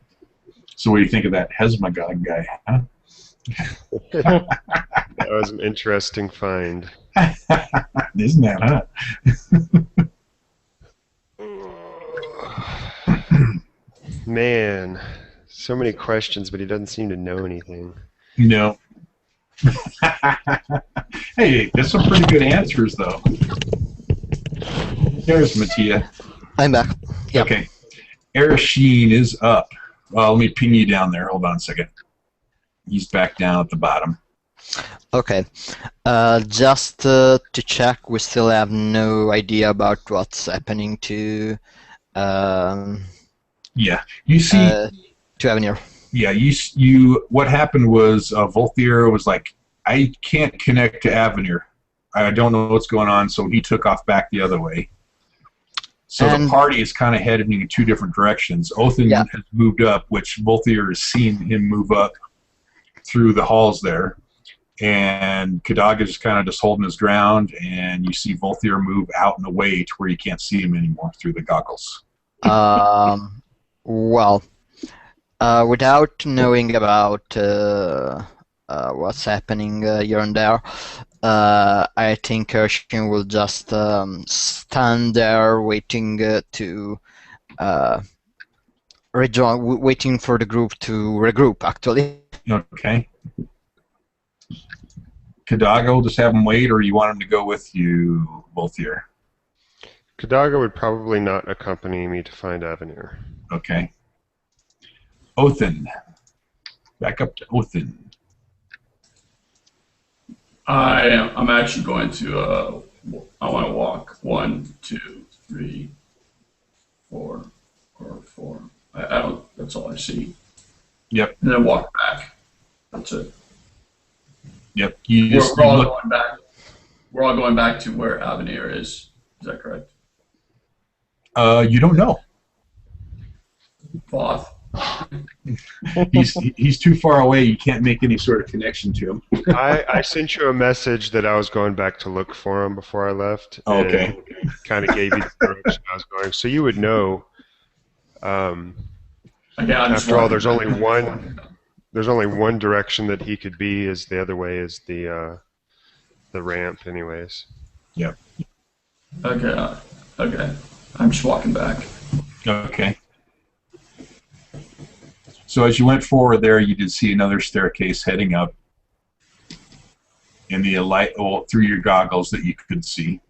So what do you think of that Hesmagog guy, huh? That was an interesting find. Isn't that, huh? Man, so many questions, but he doesn't seem to know anything. No. Hey, there's some pretty good answers, though. There's Mattia. I'm back. Yep. Okay. Arasheen is up. Well, let me ping you down there. Hold on a second. He's back down at the bottom. Okay. Just to check, we still have no idea about what's happening to. Yeah, you see. To Avenir. Yeah, you. What happened was Voltaire was like, I can't connect to Avenir. I don't know what's going on, so he took off back the other way. So the party is kind of heading in two different directions. Othin has moved up, which Voltaire has seen him move up through the halls there. And Kadaga is kind of just holding his ground, and you see Voltaire move out and away to where you can't see him anymore through the goggles. Well, without knowing about what's happening here and there, I think Urshin will just stand there waiting to rejoin, waiting for the group to regroup, actually. Okay. Kadaga will just have him wait, or you want him to go with you, Voltaire? Kadaga would probably not accompany me to find Avenir. Okay. Othin. Back up to Othin. I'm actually going to, I want to walk 1, 2, 3, 4, or 4. I don't, that's all I see. Yep. And then walk back. That's it. Yep. We're all going back. We're all going back to where Avenir is. Is that correct? You don't know. Voth. He's too far away. You can't make any sort of connection to him. I sent you a message that I was going back to look for him before I left. Okay. kind of gave you the direction I was going. So you would know. After all, there's only one direction that he could be. Is the other way is the ramp, anyways. Yep. Okay. Okay. I'm just walking back. Okay. So as you went forward there, you did see another staircase heading up in the light through your goggles that you could see.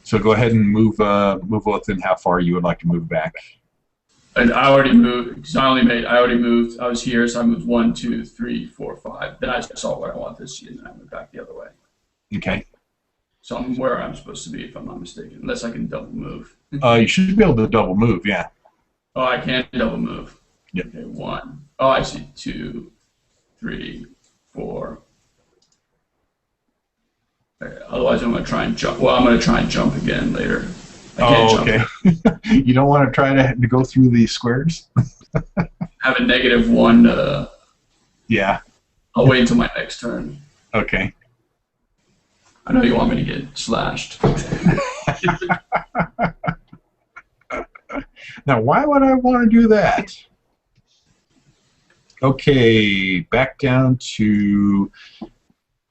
So go ahead and move within how far you would like to move back. And I already moved, because I already moved. I was here, so I moved 1, 2, 3, 4, 5. Then I saw what I wanted to see, and then I moved back the other way. Okay. So I'm where I'm supposed to be, if I'm not mistaken, unless I can double move. You should be able to double move, yeah. Oh, I can't double move. Yep. Okay, 1. Oh, I see. 2, 3, 4. Okay, otherwise, I'm going to try and jump. Well, I'm going to try and jump again later. I can't jump. Okay. You don't want to try to go through the squares? Have a -1. Yeah. I'll wait until my next turn. Okay. I know you want me to get slashed. Now, why would I want to do that? Okay, back down to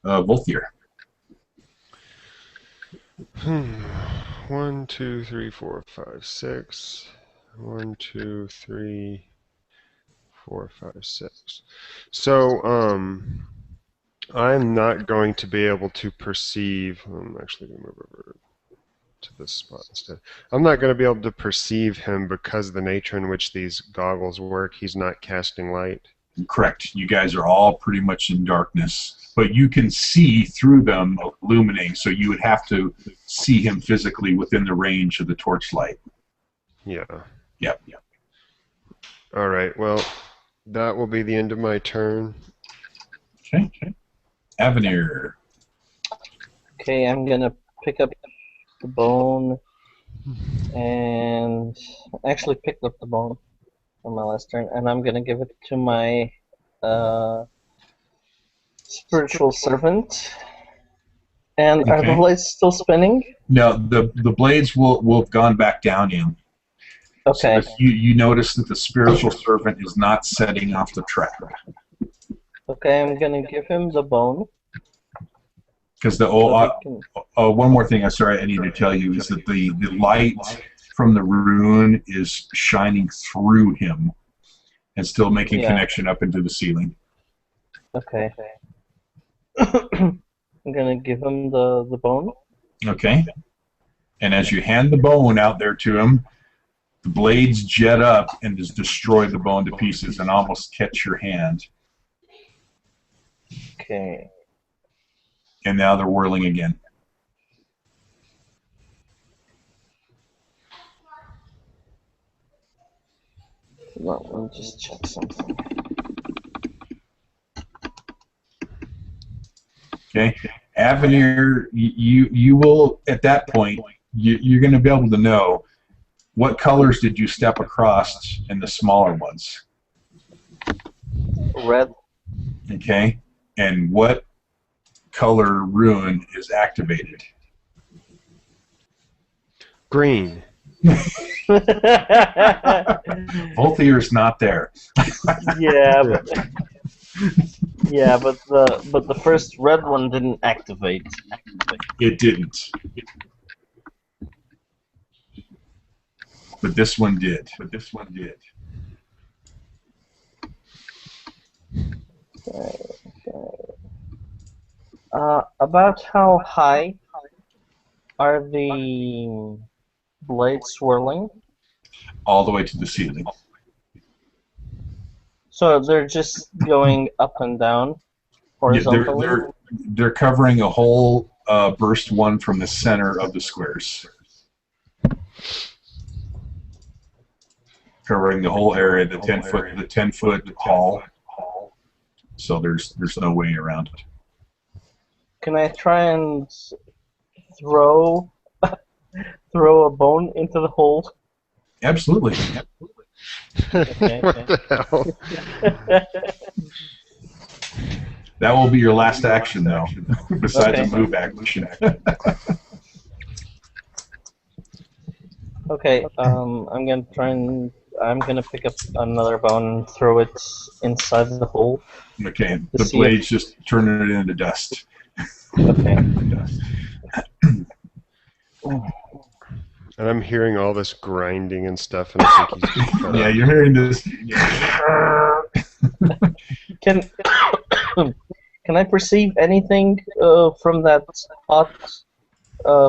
Volthier. 1, 2, 3, 4, 5, 6. 1, 2, 3, 4, 5, 6. So, I'm not going to be able to perceive. I'm actually going to move over to this spot instead. I'm not going to be able to perceive him because of the nature in which these goggles work. He's not casting light. Correct. You guys are all pretty much in darkness, but you can see through them illuminating, so you would have to see him physically within the range of the torchlight. Yeah. Yep. All right. Well, that will be the end of my turn. Okay. Avenir. Okay, I'm gonna pick up the bone, and actually picked up the bone on my last turn, and I'm gonna give it to my spiritual servant. And are the blades still spinning? No, the blades will have gone back down in. Okay. So you notice that the spiritual servant is not setting off the trap. Okay, I'm gonna give him the bone. Because one more thing, I need to tell you, is that the light from the rune is shining through him and still making connection up into the ceiling. Okay. I'm gonna give him the bone. Okay. And as you hand the bone out there to him, the blades jet up and just destroy the bone to pieces and almost catch your hand. Okay. And now they're whirling again. No, let me just check something. Okay, Avenir, you will at that point you're going to be able to know what colors did you step across in the smaller ones. Red. Okay, and what color rune is activated? Green. Volthier's not there. Yeah, but the first red one didn't activate. It didn't. But this one did. About how high are the blades swirling? All the way to the ceiling. So they're just going up and down horizontally? Yeah, they're covering a whole burst one from the center of the squares. Covering the whole area, the 10-foot hall. So there's no way around it. Can I try and throw a bone into the hole? Absolutely. Okay. What the hell? That will be your last action, though, besides a move action. Okay, I'm gonna pick up another bone and throw it inside the hole. Okay, To the see blade's just turning it into dust. Okay. And I'm hearing all this grinding and stuff, and I think he's just cut Yeah, up. you're hearing this. Can can I perceive anything from that hot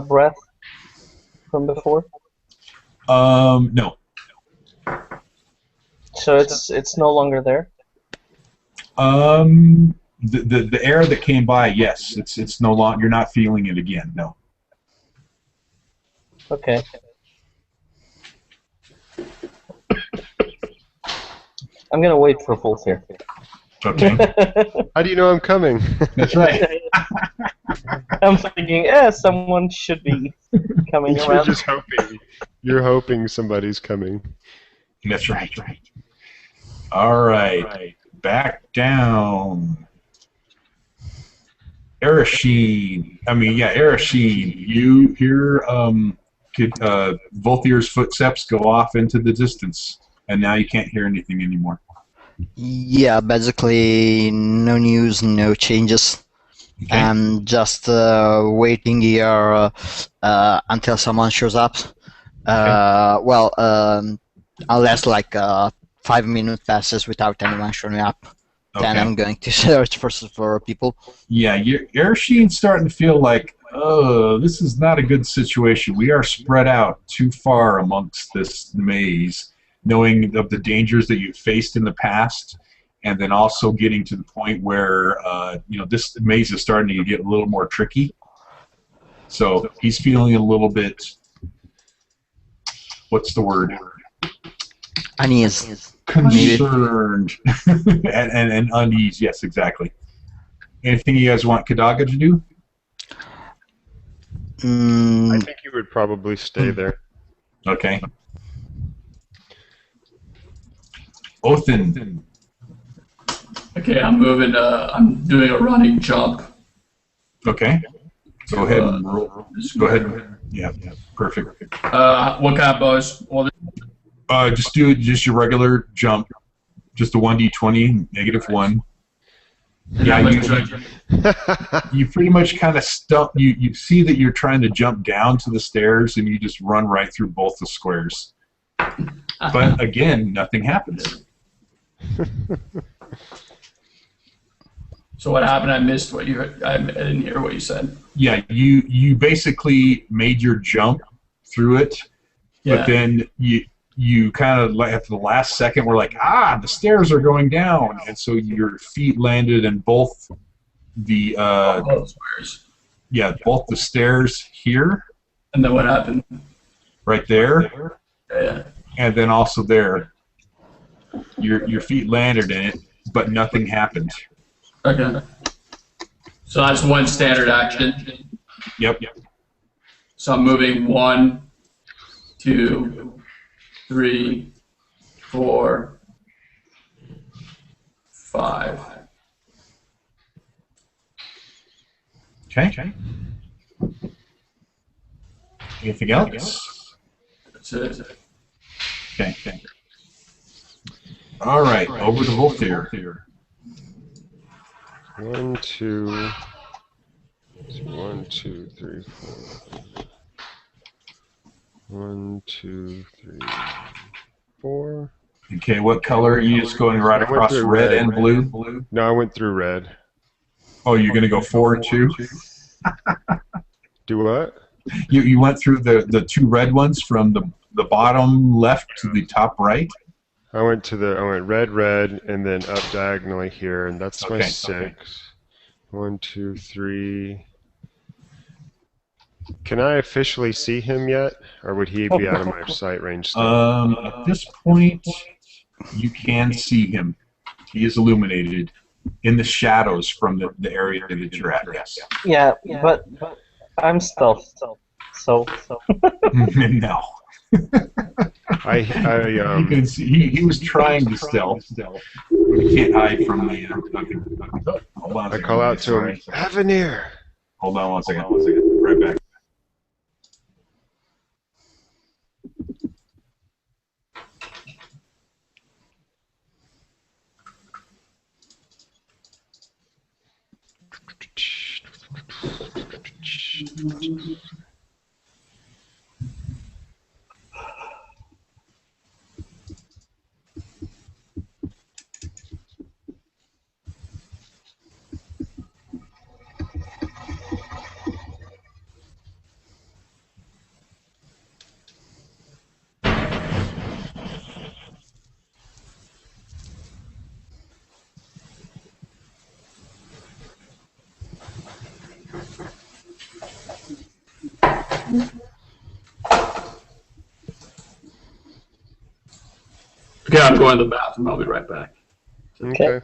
breath from before? No. So it's no longer there. The air that came by, yes, it's no longer. You're not feeling it again. No. Okay. I'm gonna wait for Voltaire. Okay. How do you know I'm coming? That's right. I'm thinking, someone should be coming You're around. just hoping. You're hoping somebody's coming. That's right. All right. Back down. Erashine. Erashine. You hear Voltier's footsteps go off into the distance, and now you can't hear anything anymore. Yeah, basically no news, no changes. Okay. I'm just waiting here until someone shows up. Unless like 5 minutes passes without anyone showing up, then I'm going to search for people. Yeah, Erashine's starting to feel like, oh, this is not a good situation. We are spread out too far amongst this maze, knowing of the dangers that you've faced in the past, and then also getting to the point where this maze is starting to get a little more tricky. So he's feeling a little bit, what's the word? Unease. Concerned and unease. Yes, exactly. Anything you guys want Kadaga to do? I think you would probably stay there. Okay. Othin. Okay, I'm moving. I'm doing a running jump. Okay. Go ahead and roll. Go ahead. Yeah, perfect. What kind of bonus? Well, Just do just your regular jump. Just a 1d20, -1. Yeah, you pretty much kind of stump. You see that you're trying to jump down to the stairs, and you just run right through both the squares. But again, nothing happens. So what happened? I missed what you heard. I didn't hear what you said. Yeah, you basically made your jump through it, but then you kind of like at the last second were like, the stairs are going down, and so your feet landed in both the both the stairs here. And then what happened? Right there. Yeah. And then also there. Your feet landed in it, but nothing happened. Okay. So that's one standard action. Yep. So I'm moving 1, 2, 3, 4, 5. Okay. Anything else? That's it. Okay. All right, over to Voltaire. 1, 2, 1, 2, 3, 4. 1, 2, 3, 4. Okay, what color are you just going right across red and blue? No, I went through red. Oh, you're going to go 4 and 2? Do what? You went through the 2 red ones from the bottom left to the top right? I went red, and then up diagonally here, and that's my 6. Okay. 1, 2, 3. Can I officially see him yet, or would he be out of my sight range still? At this point, you can see him. He is illuminated in the shadows from the area that you're at. Yes. Yeah, but I'm stealth, so. No. You can see he was trying to stealth. He can't hide from the. Hold on. I call out to him, Avenir. Hold on one second. Right back. Okay, I'm going to the bathroom. I'll be right back. Okay.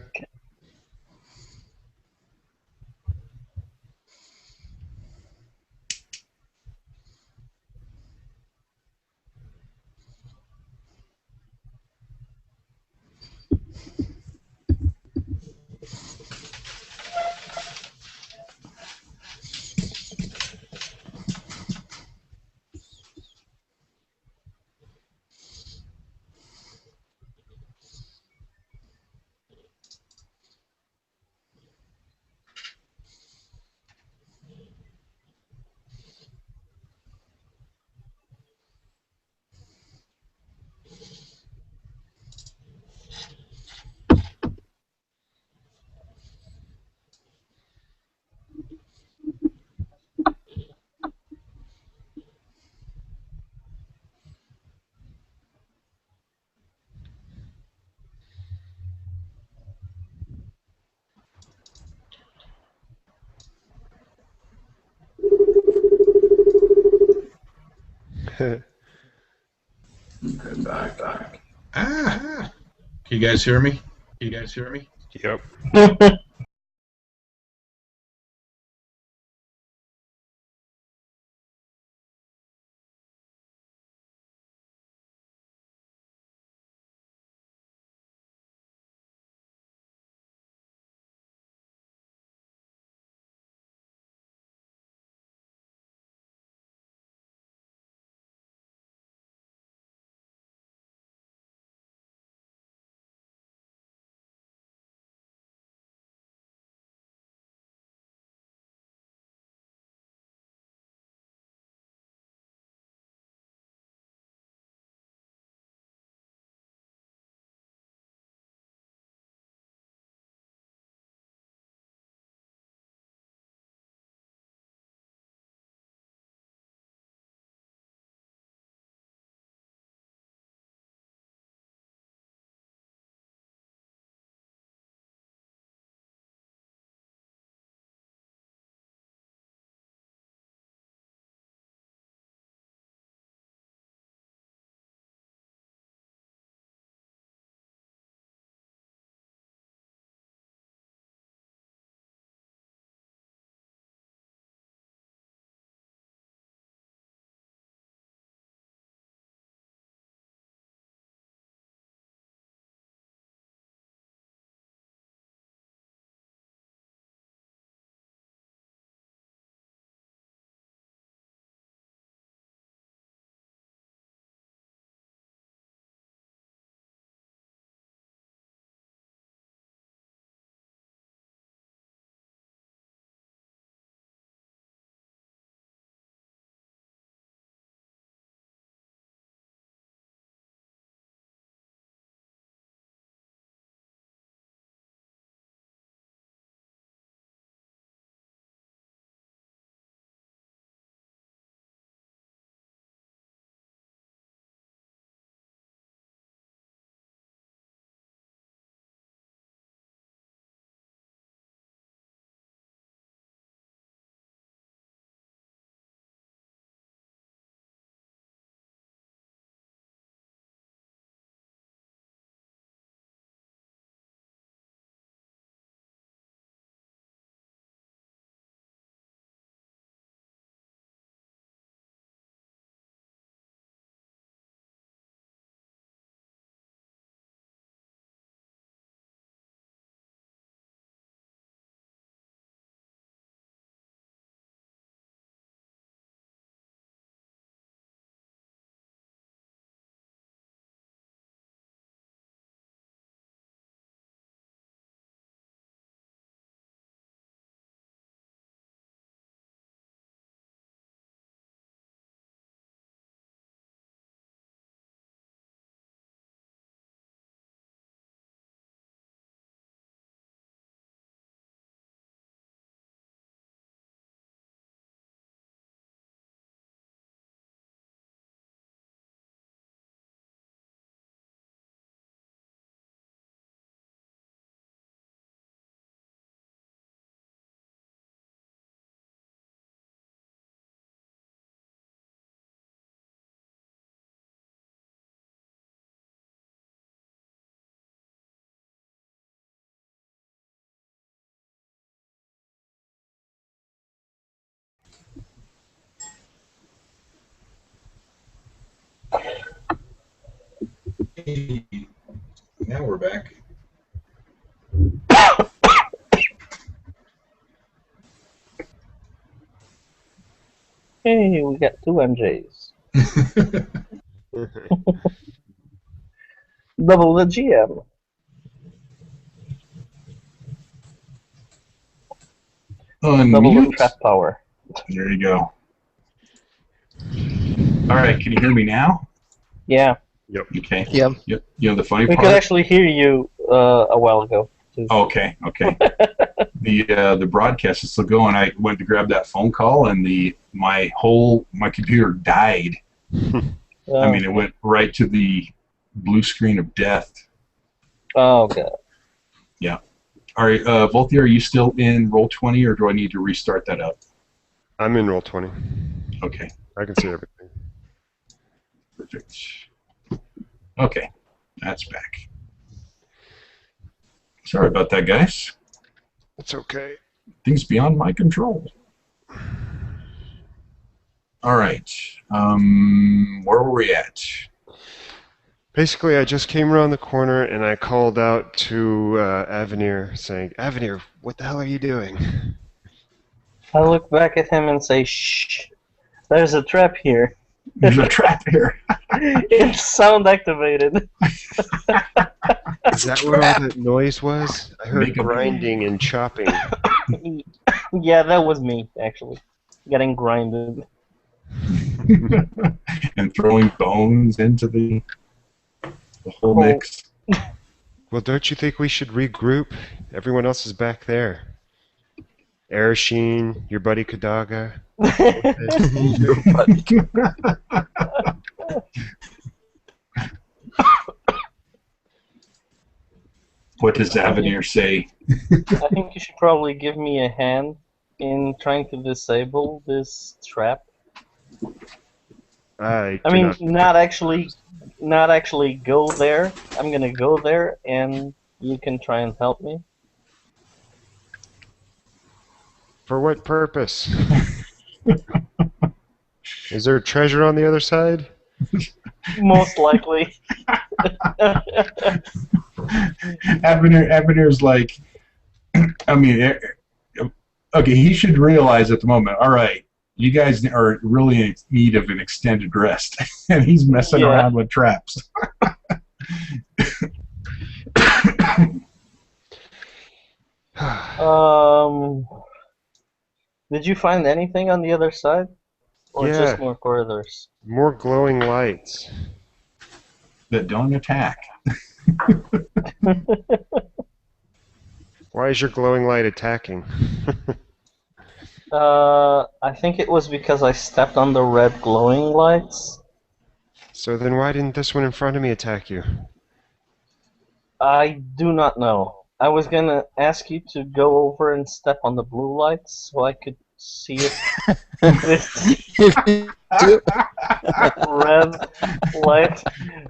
Okay, back. Ah! Can you guys hear me? Yep. Hey, now we're back. Hey, we got 2 MJs. Double the GM. Double the Unmute. trap power. There you go. All right, can you hear me now? Yeah, Okay. Yeah. You know the funny we part? could actually hear you a while ago. Too. Okay. The broadcast is still going. I went to grab that phone call, and my computer died. I mean, it went right to the blue screen of death. Oh god. Yeah. All right, Volthia, are you still in Roll20, or do I need to restart that up? I'm in Roll20. Okay. I can see everything. Perfect. Okay, that's back. Sorry about that, guys. It's okay. Things beyond my control. All right. Where were we at? Basically, I just came around the corner and I called out to Avenir saying, Avenir, what the hell are you doing? I look back at him and say, "Shh, there's a trap here." There's a trap here. It's sound activated. Is that what all that noise was? I heard Make a- grinding and chopping. Yeah, that was me actually, getting grinded. And throwing bones into the whole mix. Well, don't you think we should regroup? Everyone else is back there. Arasheen, your buddy Kadaga. Your buddy. What does Avenir say? I think you should probably give me a hand in trying to disable this trap. I I mean, not actually go there. I'm gonna go there, and you can try and help me. For what purpose? Is there a treasure on the other side? Most likely. Avenir's like, I mean, okay, he should realize at the moment, all right, you guys are really in need of an extended rest. And he's messing around with traps. Did you find anything on the other side? Or Yeah. just more corridors? More glowing lights. That don't attack. Why is your glowing light attacking? I think it was because I stepped on the red glowing lights. So then why didn't this one in front of me attack you? I do not know. I was gonna ask you to go over and step on the blue lights so I could see if this red light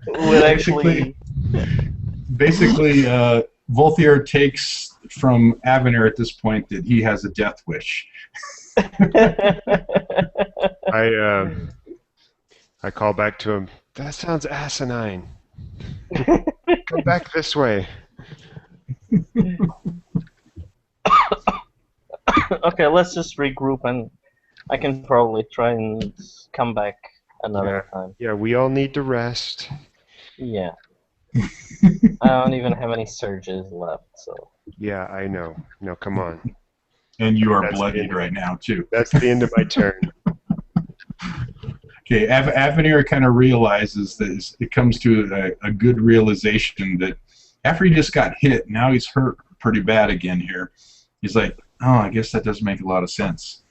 would actually... Basically, Volthier takes from Avenir at this point that he has a death wish. I call back to him. That sounds asinine. Come back this way. Okay, let's just regroup and I can probably try and come back another time. Yeah, we all need to rest. Yeah. I don't even have any surges left, so... Yeah, I know. No, come on. And you are That's bloodied the- right now, too. That's the end of my turn. Okay, Avenir kind of realizes that it comes to a good realization that after he just got hit, now he's hurt pretty bad again here. He's like, oh, I guess that doesn't make a lot of sense.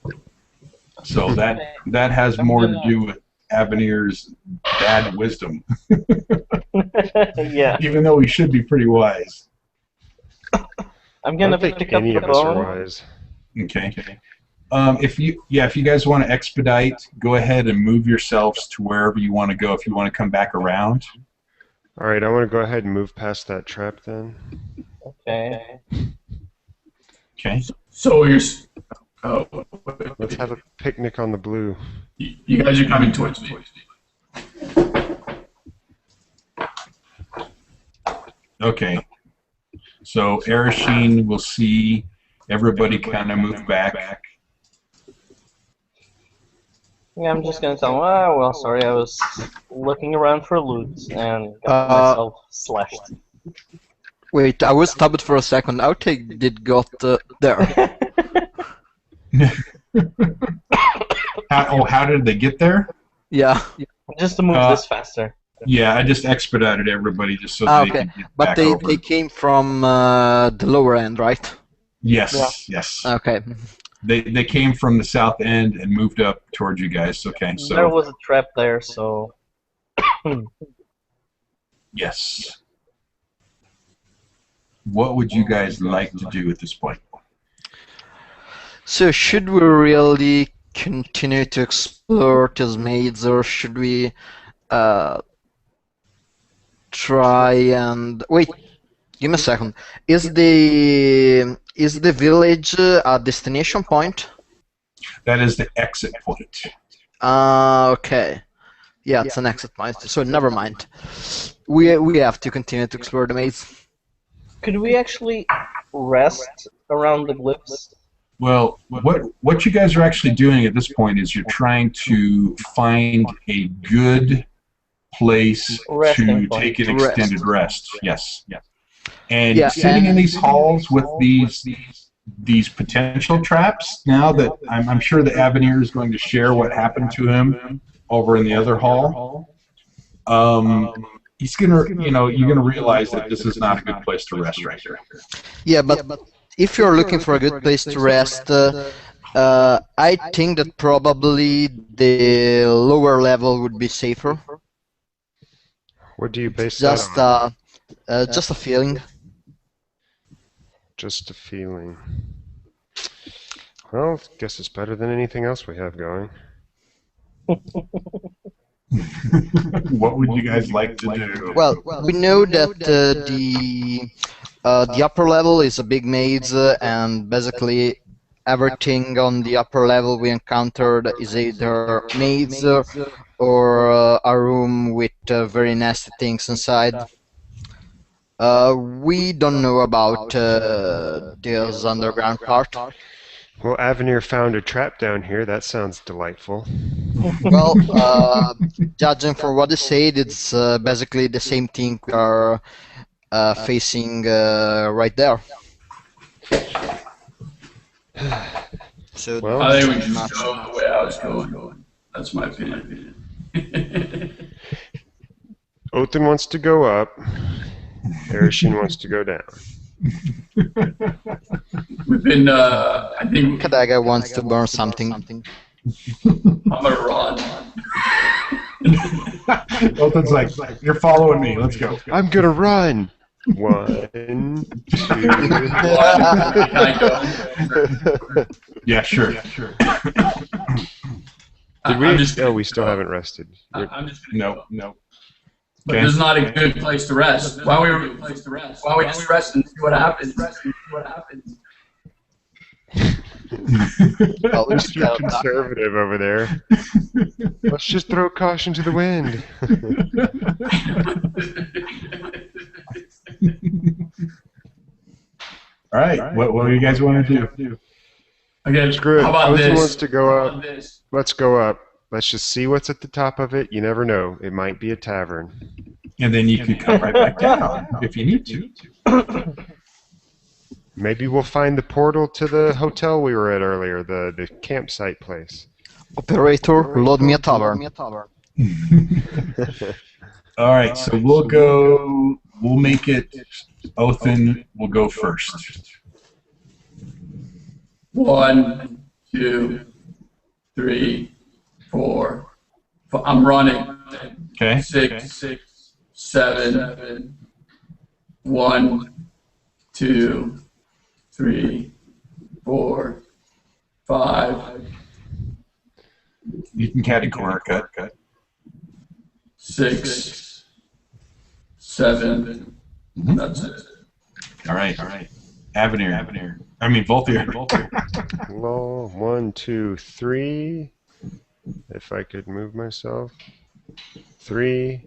So that has more to do with Avenir's bad wisdom. Yeah. Even though he should be pretty wise. I'm I gonna don't think pick up any the of us are bone. wise. Okay. If you guys want to expedite, go ahead and move yourselves to wherever you want to go. If you want to come back around. All right, I want to go ahead and move past that trap then. Okay. Okay. So you're. Oh, Let's have a picnic on the blue. you guys are coming towards me. Okay. So Erashine will see everybody kind of move back. Yeah, I'm just gonna tell him, oh, well, sorry, I was looking around for loot and got Uh, myself slashed. Wait, I was stopped for a second. How they did got there? How did they get there? Yeah. Just to move this faster. Yeah, I just expedited everybody just so they Okay. could get But back they over. came from the lower end, right? Yes, yes. Okay. They came from the south end and moved up towards you guys. Okay, so There was a trap there, so... yes. What would you guys like to do at this point? So should we really continue to explore these maids, or should we try and wait? Give me a second. Is the village a destination point? That is the exit point. Okay. Yeah, it's an exit point. So never mind. We have to continue to explore the maze. Could we actually rest around the glyphs? Well, what you guys are actually doing at this point is you're trying to find a good place Resting to point. take an To rest. extended rest. Yes. And Yeah, sitting in and- these halls with these potential traps. Now that I'm sure the Avenir is going to share what happened to him over in the other hall. He's gonna, you're gonna realize that this is not a good place to rest right here. Yeah, but if you're looking for a good place to rest, I think that probably the lower level would be safer. What do you base that Just on? just a feeling. Just a feeling. Well, guess it's better than anything else we have going. What would you guys like to do? Well, we know that the upper level is a big maze, and basically everything on the upper level we encountered is either maze or a room with very nasty things inside. We don't know about this underground part. Well, Avenir found a trap down here. That sounds delightful. Well, judging from what they said, it's basically the same thing we are facing right there. So Well, I think we should just go the way I was going. That's my opinion. Othin wants to go up. Erashin wants to go down. We've been, I think, Kadaga wants to burn something. I'm gonna run. Othin's like, you're following me. Let's go. I'm gonna run. 1, 2. Can I go? Yeah, sure. Did we? I'm just Oh, we still haven't rested. I'm just gonna No. go. But this is not a good place to rest. Why don't we just rest and see what happens? Well, we Mr. just Conservative over there. Let's just throw caution to the wind. All right. What do you guys want to do? Okay, Screw it. how about Othin this? wants to go How up. about this? Let's go up. Let's just see what's at the top of it. You never know. It might be a tavern. And then you can come right back down if you need to. Maybe we'll find the portal to the hotel we were at earlier, the campsite place. Operator, load me a tavern. All right. So we'll make it. Othin will go first. 1, 2, 3, 4. I'm running. Okay. 6, 7. 1, 2, 3, 4, 5, You can categorize cut. 6, 7. That's it. All right. Avenir. I mean, Voltaire. Lol. 1, 2, 3. If I could move myself. 3,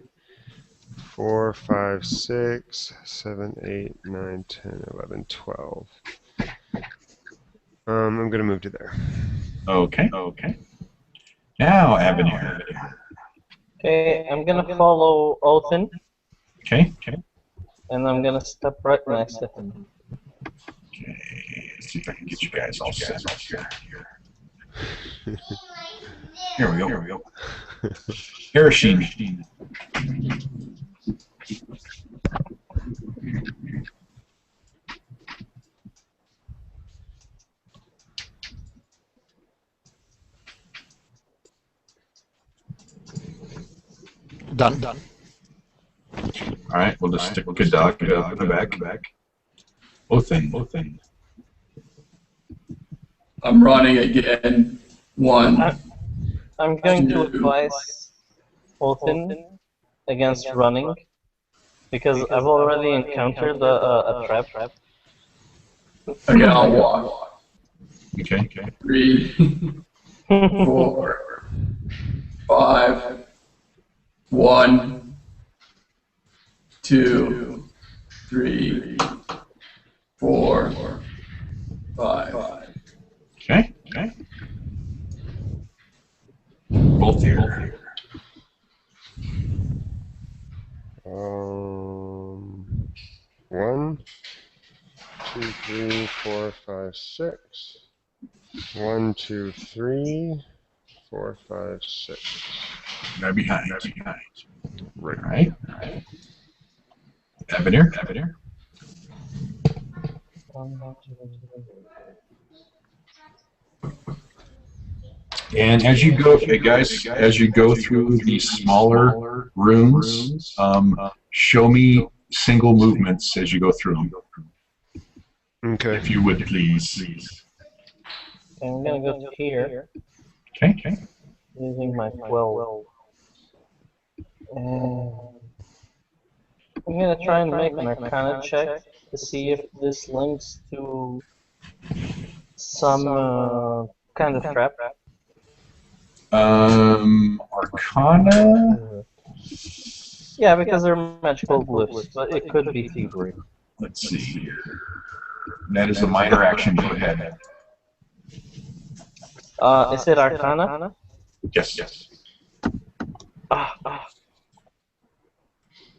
4, 5, 6, 7, 8, 9, 10, 11, 12. I'm gonna move to there. Okay. Okay. Now, Avenir. Okay, I'm gonna follow Othin, Okay. Okay. and I'm gonna step right next to him. Okay. Let's see if I can get you guys all set up here. Here we go. Here we go. Ereshkigal. Done. All right, we'll just stick good dog in the back. Othin. I'm running again. 1. I'm going to advise Othin against running because I've already encountered a trap. Okay, I'll walk. Okay. 3, 4, 5. 1, 2, 3, 4, 5. Okay. Both here. 1, 2, 3, 4, 5, 6. 1, 2, 3, 4, 5, 6. Now behind. Right. Avenir. And as you go, hey guys, as you go through the smaller rooms, show me single movements as you go through them, Okay. if you would please. Okay, I'm gonna go to here Okay. using my 12. And I'm gonna try and make an Arcana check to see if this links to some kind of trap. Arcana. Yeah, because they're magical glyphs, but it could be thievery. Let's see here. That is a minor action. Go ahead. Is it Arcana? Yes.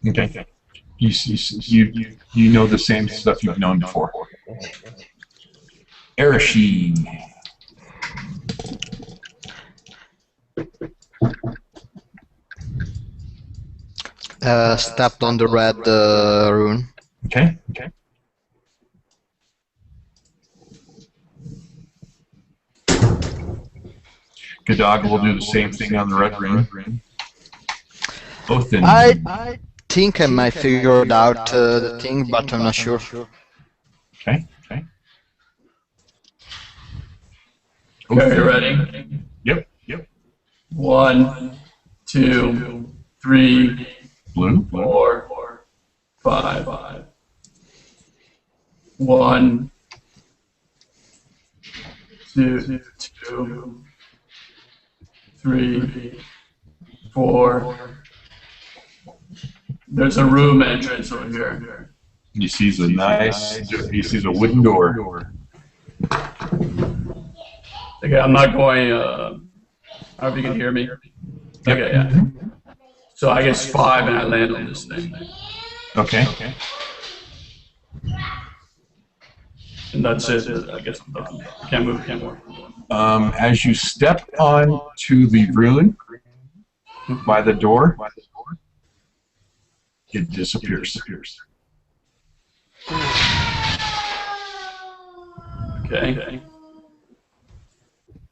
Okay. You know the same stuff you've known before. Ereshkigal. Stepped on the red rune. Okay. Gadaga will do the same thing on the red rune. Both in. I think I might figure it out the thing, but I'm not sure. Okay. Okay, ready? Yep. 1, 2, 3, Blue. 4, 5. 1, 2, 3, 4. There's a room entrance over here. He sees a wooden door. Okay, I'm not going. I hope you can hear me. Okay, yeah. So I guess 5 and I land on this thing. Okay. And that's it. I guess I'm done. Can't move, can't move. As you step on to the rune by the door, it disappears. Okay.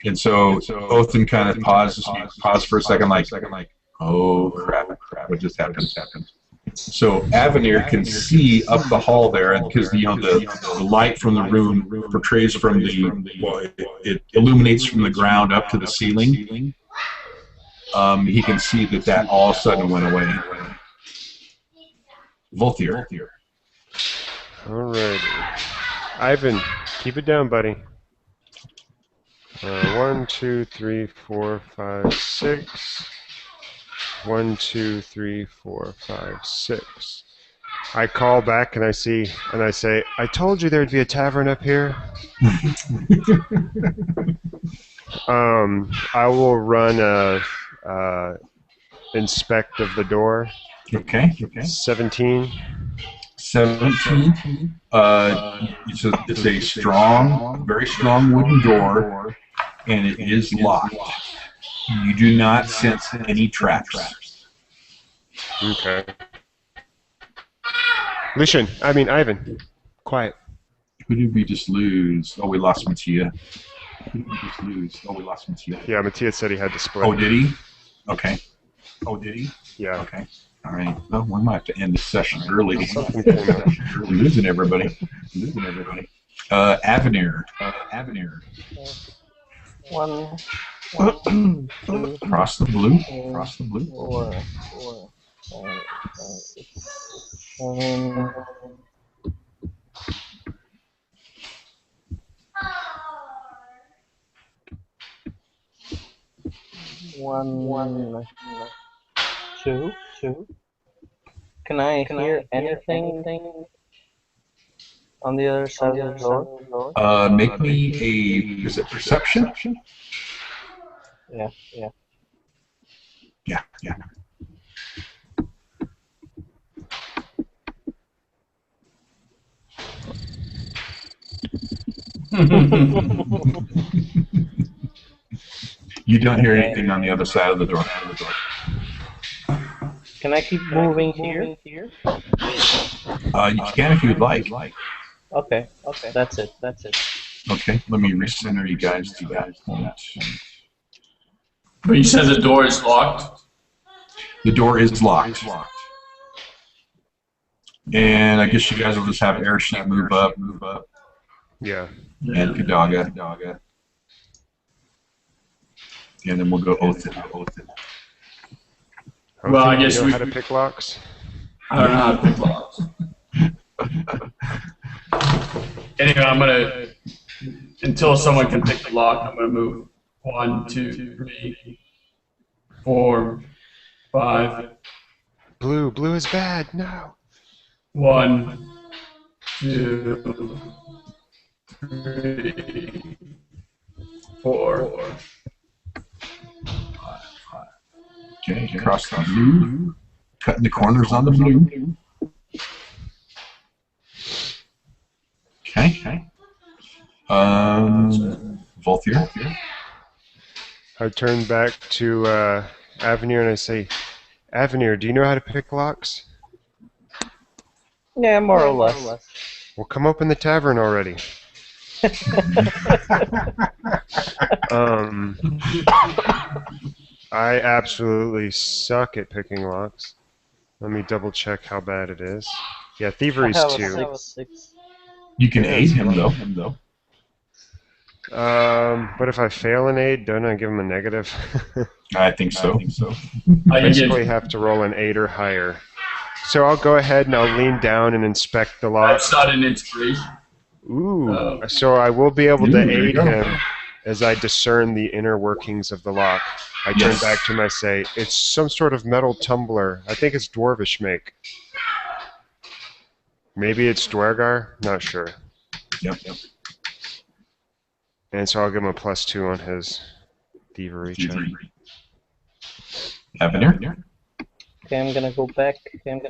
And so Othin kind of pauses for a second, like, oh crap, what just happened? So Avenir can see up the hall there, because the light from the rune portrays from it illuminates from the ground up to the ceiling. He can see that all of a sudden went away. Volthier. Alrighty. Ivan, keep it down, buddy. 1, 2, 3, 4, 5, 6. 1, 2, 3, 4, 5, 6. I call back and I say, I told you there'd be a tavern up here. I will run a inspect of the door. Okay. 17. 17. It's a strong, very strong wooden door, and it is locked. You do not sense any traps. Okay. Ivan, quiet. Who did we just lose? Oh, we lost Mattia. Yeah, Matthias said he had to split. Oh, did he? Okay. Yeah. Okay. All right. Well, we might have to end this session early. We're losing everybody. Avenir. One, two, Cross the blue. 4, 5, 6, 7. One, two. Can I hear anything on the other side of the door? Make me a. Is it perception? Yeah. Yeah. You don't hear anything on the other side of the door. Can I keep moving here? You can if you'd like. Okay. That's it. Okay, let me recenter you guys to that point. But you said the door is locked? The door is locked. And I guess you guys will just have Airsheet move up. Yeah. And Kadaga. And then we'll go Othin. Well, I guess you know we how to pick locks. I don't know how to pick locks. Anyway, I'm gonna, until someone can pick the lock, I'm gonna move 1, 2, 3, 4, 5. Blue is bad. No. 1, 2, 3, 4. Okay, across the blue. Cutting the corners on the blue. Okay. Volthier. I turn back to Avenir and I say, Avenir, do you know how to pick locks? Yeah, more or less. Well, come open the tavern already. I absolutely suck at picking locks. Let me double check how bad it is. Yeah, thievery's 2. 6. You can aid him though. But if I fail an aid, don't I give him a negative? I think so. I basically have to roll an 8 or higher. So I'll go ahead and I'll lean down and inspect the lock. That's not an inspiration. Ooh, so I will be able to aid him as I discern the inner workings of the lock. I turn back to him and I say, it's some sort of metal tumbler. I think it's dwarvish make. Maybe it's Dwergar? Not sure. Yep. And so I'll give him a +2 on his thievery check. Avenir. Okay, I'm gonna go back. And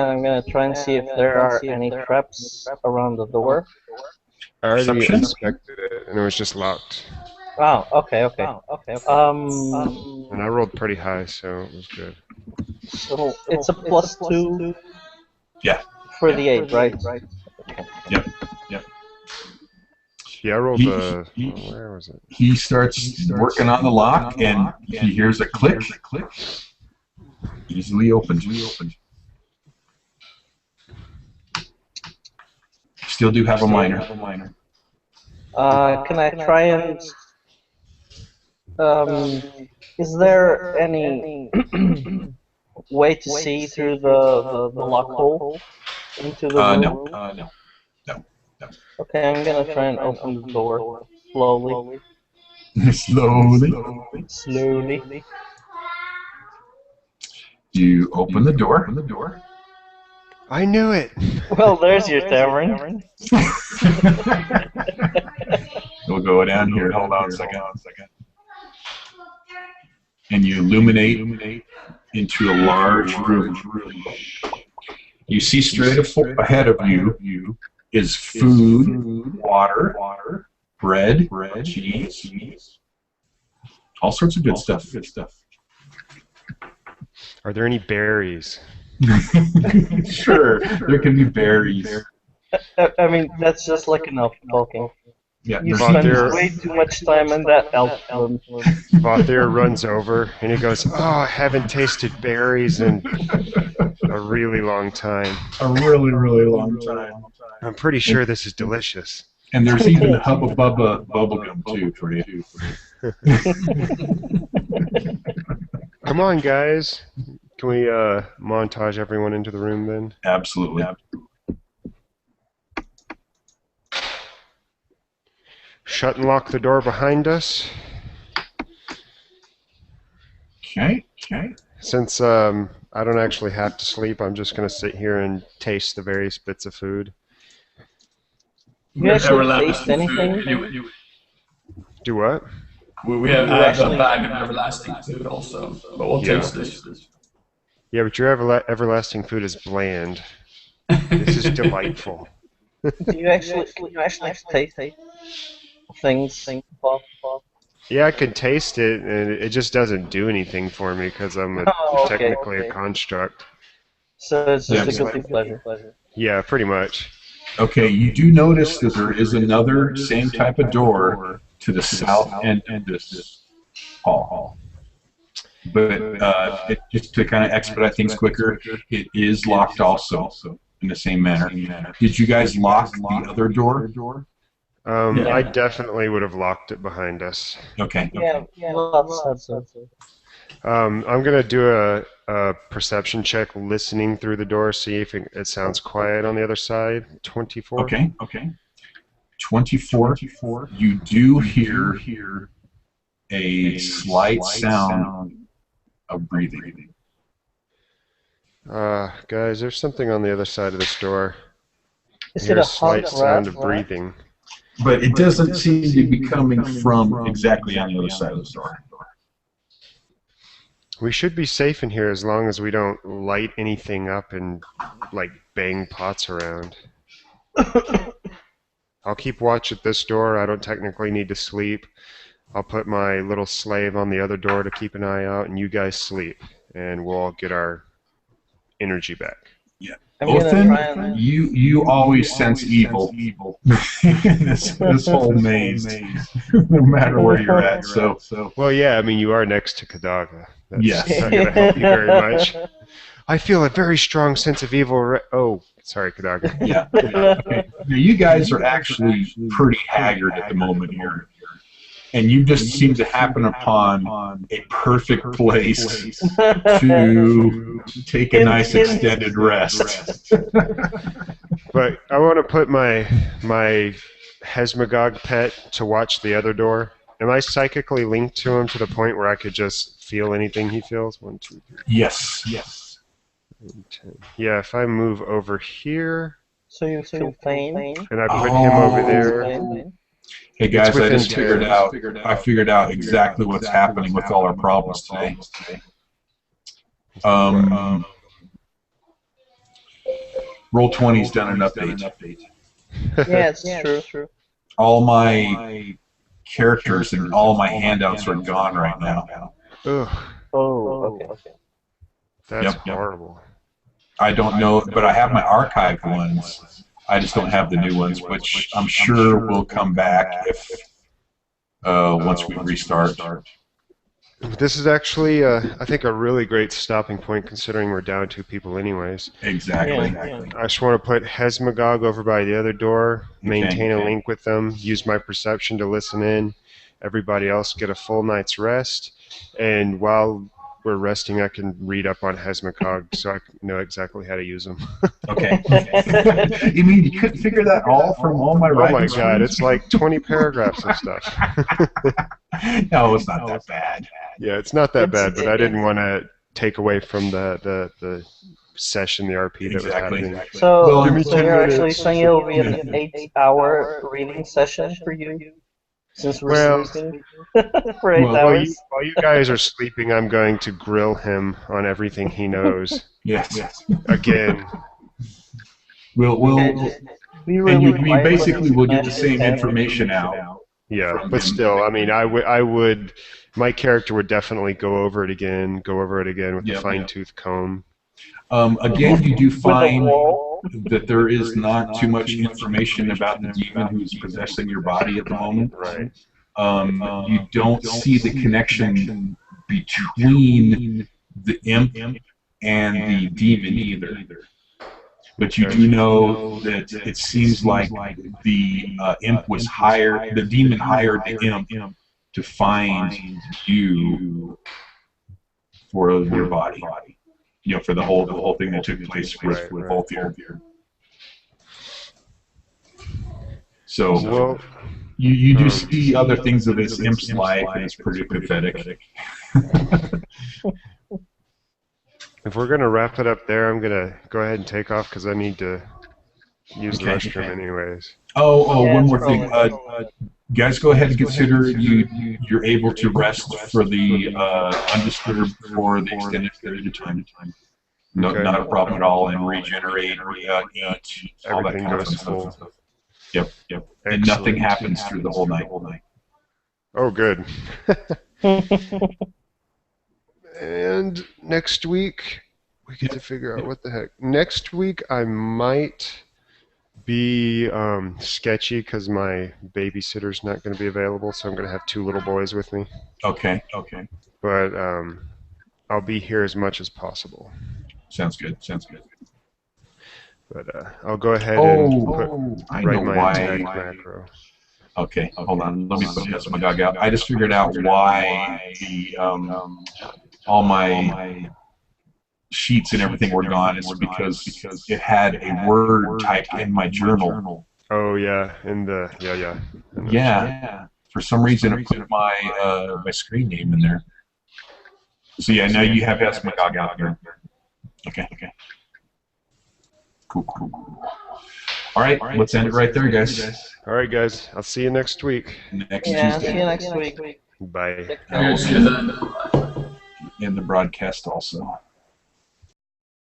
I'm gonna try and see if there are any traps around the door. I already Perception? inspected it, and it was just locked. Oh, okay. And I rolled pretty high, so it was good. So it's a +2. Yeah. For the 8, right? Yep. Yeah, I rolled where was it? He starts working on the lock, and he hears a click. Easily opens. Still do have a minor. Can I try and... is there any way to see through the lock hole into the room? No. Okay, I'm gonna try and open the door slowly. Slowly. You open the door. I knew it. Well, there's your tavern. We'll go down here. Hold on a second. And you illuminate into a large room. You see straight ahead of you is food, water, bread, cheese, all sorts of good stuff. Are there any berries? Sure, there can be berries. I mean, that's just like enough talking. Yeah, You Vauthir- spend way too much time in that elf room. Vauthir runs over and he goes, "Oh, I haven't tasted berries in a really long time. a really long time. I'm pretty sure this is delicious." And there's even Hubba Bubba bubblegum too for you. Come on, guys. Can we montage everyone into the room then? Absolutely. Shut and lock the door behind us. Okay. Since I don't actually have to sleep, I'm just going to sit here and taste the various bits of food. You actually taste anything? Do what? We have actually- a bag of everlasting food also, but we'll Yeah. taste this. Yeah, but your everlasting food is bland. This is delightful. Can you actually taste things? Yeah, I can taste it, and it just doesn't do anything for me because I'm technically a construct. So it's just Yeah. a guilty pleasure. Yeah, pretty much. Okay, you do notice that there is another same type of door to the south end of this hall. But just to kind of expedite things quicker, it is locked also in the same manner. Did you guys lock the other door? I definitely would have locked it behind us. Okay. Yeah, lots said so. I'm going to do a perception check listening through the door, see if it sounds quiet on the other side. 24. Okay. 24. You do hear a slight sound of breathing. Guys, there's something on the other side of this door. Is Hear it a a slight hot sound of rat? breathing. But it doesn't seem to be coming from exactly on the other side of the door. We should be safe in here as long as we don't light anything up and like bang pots around. I'll keep watch at this door. I don't technically need to sleep. I'll put my little slave on the other door to keep an eye out, and you guys sleep, and we'll all get our energy back. I'm gonna try Othin, and you always sense evil in this whole maze, no matter where you're at. So Well, yeah, I mean, you are next to Kadaga. That's Yes. not going to help you very much. I feel a very strong sense of evil. Oh, sorry, Kadaga. yeah. Okay. Now, you guys are actually pretty haggard at the moment here. And you just seem to happen upon a perfect place to take a nice extended rest. But I want to put my Hesmagog pet to watch the other door. Am I psychically linked to him to the point where I could just feel anything he feels? 1, 2, 3, Yes. 10. Yeah, if I move over here so you feel pain. and I put him over there. Pain. Hey guys, It's I within just figured out. I figured out exactly what's happening with all our problems today. Roll20's done an update. Yeah, it's true. All my characters and all my handouts are gone right now. Ugh, Oh, okay. that's Yep. horrible. I don't know, but I have my archived ones. I just don't have the new ones, which I'm sure will come back if once we restart. This is actually, I think, a really great stopping point considering we're down 2 people anyways. Exactly. Yeah. I just want to put Hesmagog over by the other door, maintain a link with them, use my perception to listen in. Everybody else get a full night's rest, and while we're resting, I can read up on Hesmagog so I know exactly how to use them. Okay. You mean you couldn't figure that all from all my Oh writing? my god, it's like 20 paragraphs and stuff. No, it's not that bad. Yeah, it's not that bad, but I didn't want to take away from the session, the RP that was happening. So, Well, Give me so 10 you're actually minutes. saying it'll be an 8-hour reading session for you, since we're Well, sleeping for 8 well, hours. while you guys are sleeping, I'm going to grill him on everything he knows. Yes. Again. We'll Okay, be and really you quiet when basically you will get the smash his same head. information out. Yeah, From but him. still, I mean, I would, my character would definitely go over it again with the Yep, fine-tooth comb. Again, you do With a find wall. that there is not too much information about the demon who's possessing your body at the moment. Right. You don't see the connection between the imp and the demon either. But you do know that it seems like the imp was hired, the demon hired the imp to find you for your body. You know, for the whole thing that took place with Volthier. So Well, you do see other things of this imp's life, and it's pretty pathetic. if we're gonna wrap it up there, I'm gonna go ahead and take off because I need to use the restroom anyways. Oh, Yeah, one it's more thing. Guys, go ahead and consider you're able to rest for the undisturbed for the extended period of time. No, Okay. not a problem at all, and regenerate, eat, all that Everything kind of goes stuff. full. Yep. And nothing happens through the whole night. Oh, good. And next week, we get to figure out what the heck. Next week, I might be sketchy because my babysitter's not going to be available, so I'm going to have 2 little boys with me. Okay. But I'll be here as much as possible. Sounds good. But I'll go ahead and write my why. attack macro. Okay, hold on. Let me put this my gog out. I just figured out why the all my sheets and everything were gone. It's because it had a word typed in my journal. Oh yeah, Yeah. For some reason, it put my my screen name in there. So yeah, now you have my gog out here. Okay. Cool. All right, let's end it right there, guys. All right, guys. I'll see you next week. Next Yeah, Tuesday. see you next week. Bye. And we'll Okay, see see you then. in the broadcast also.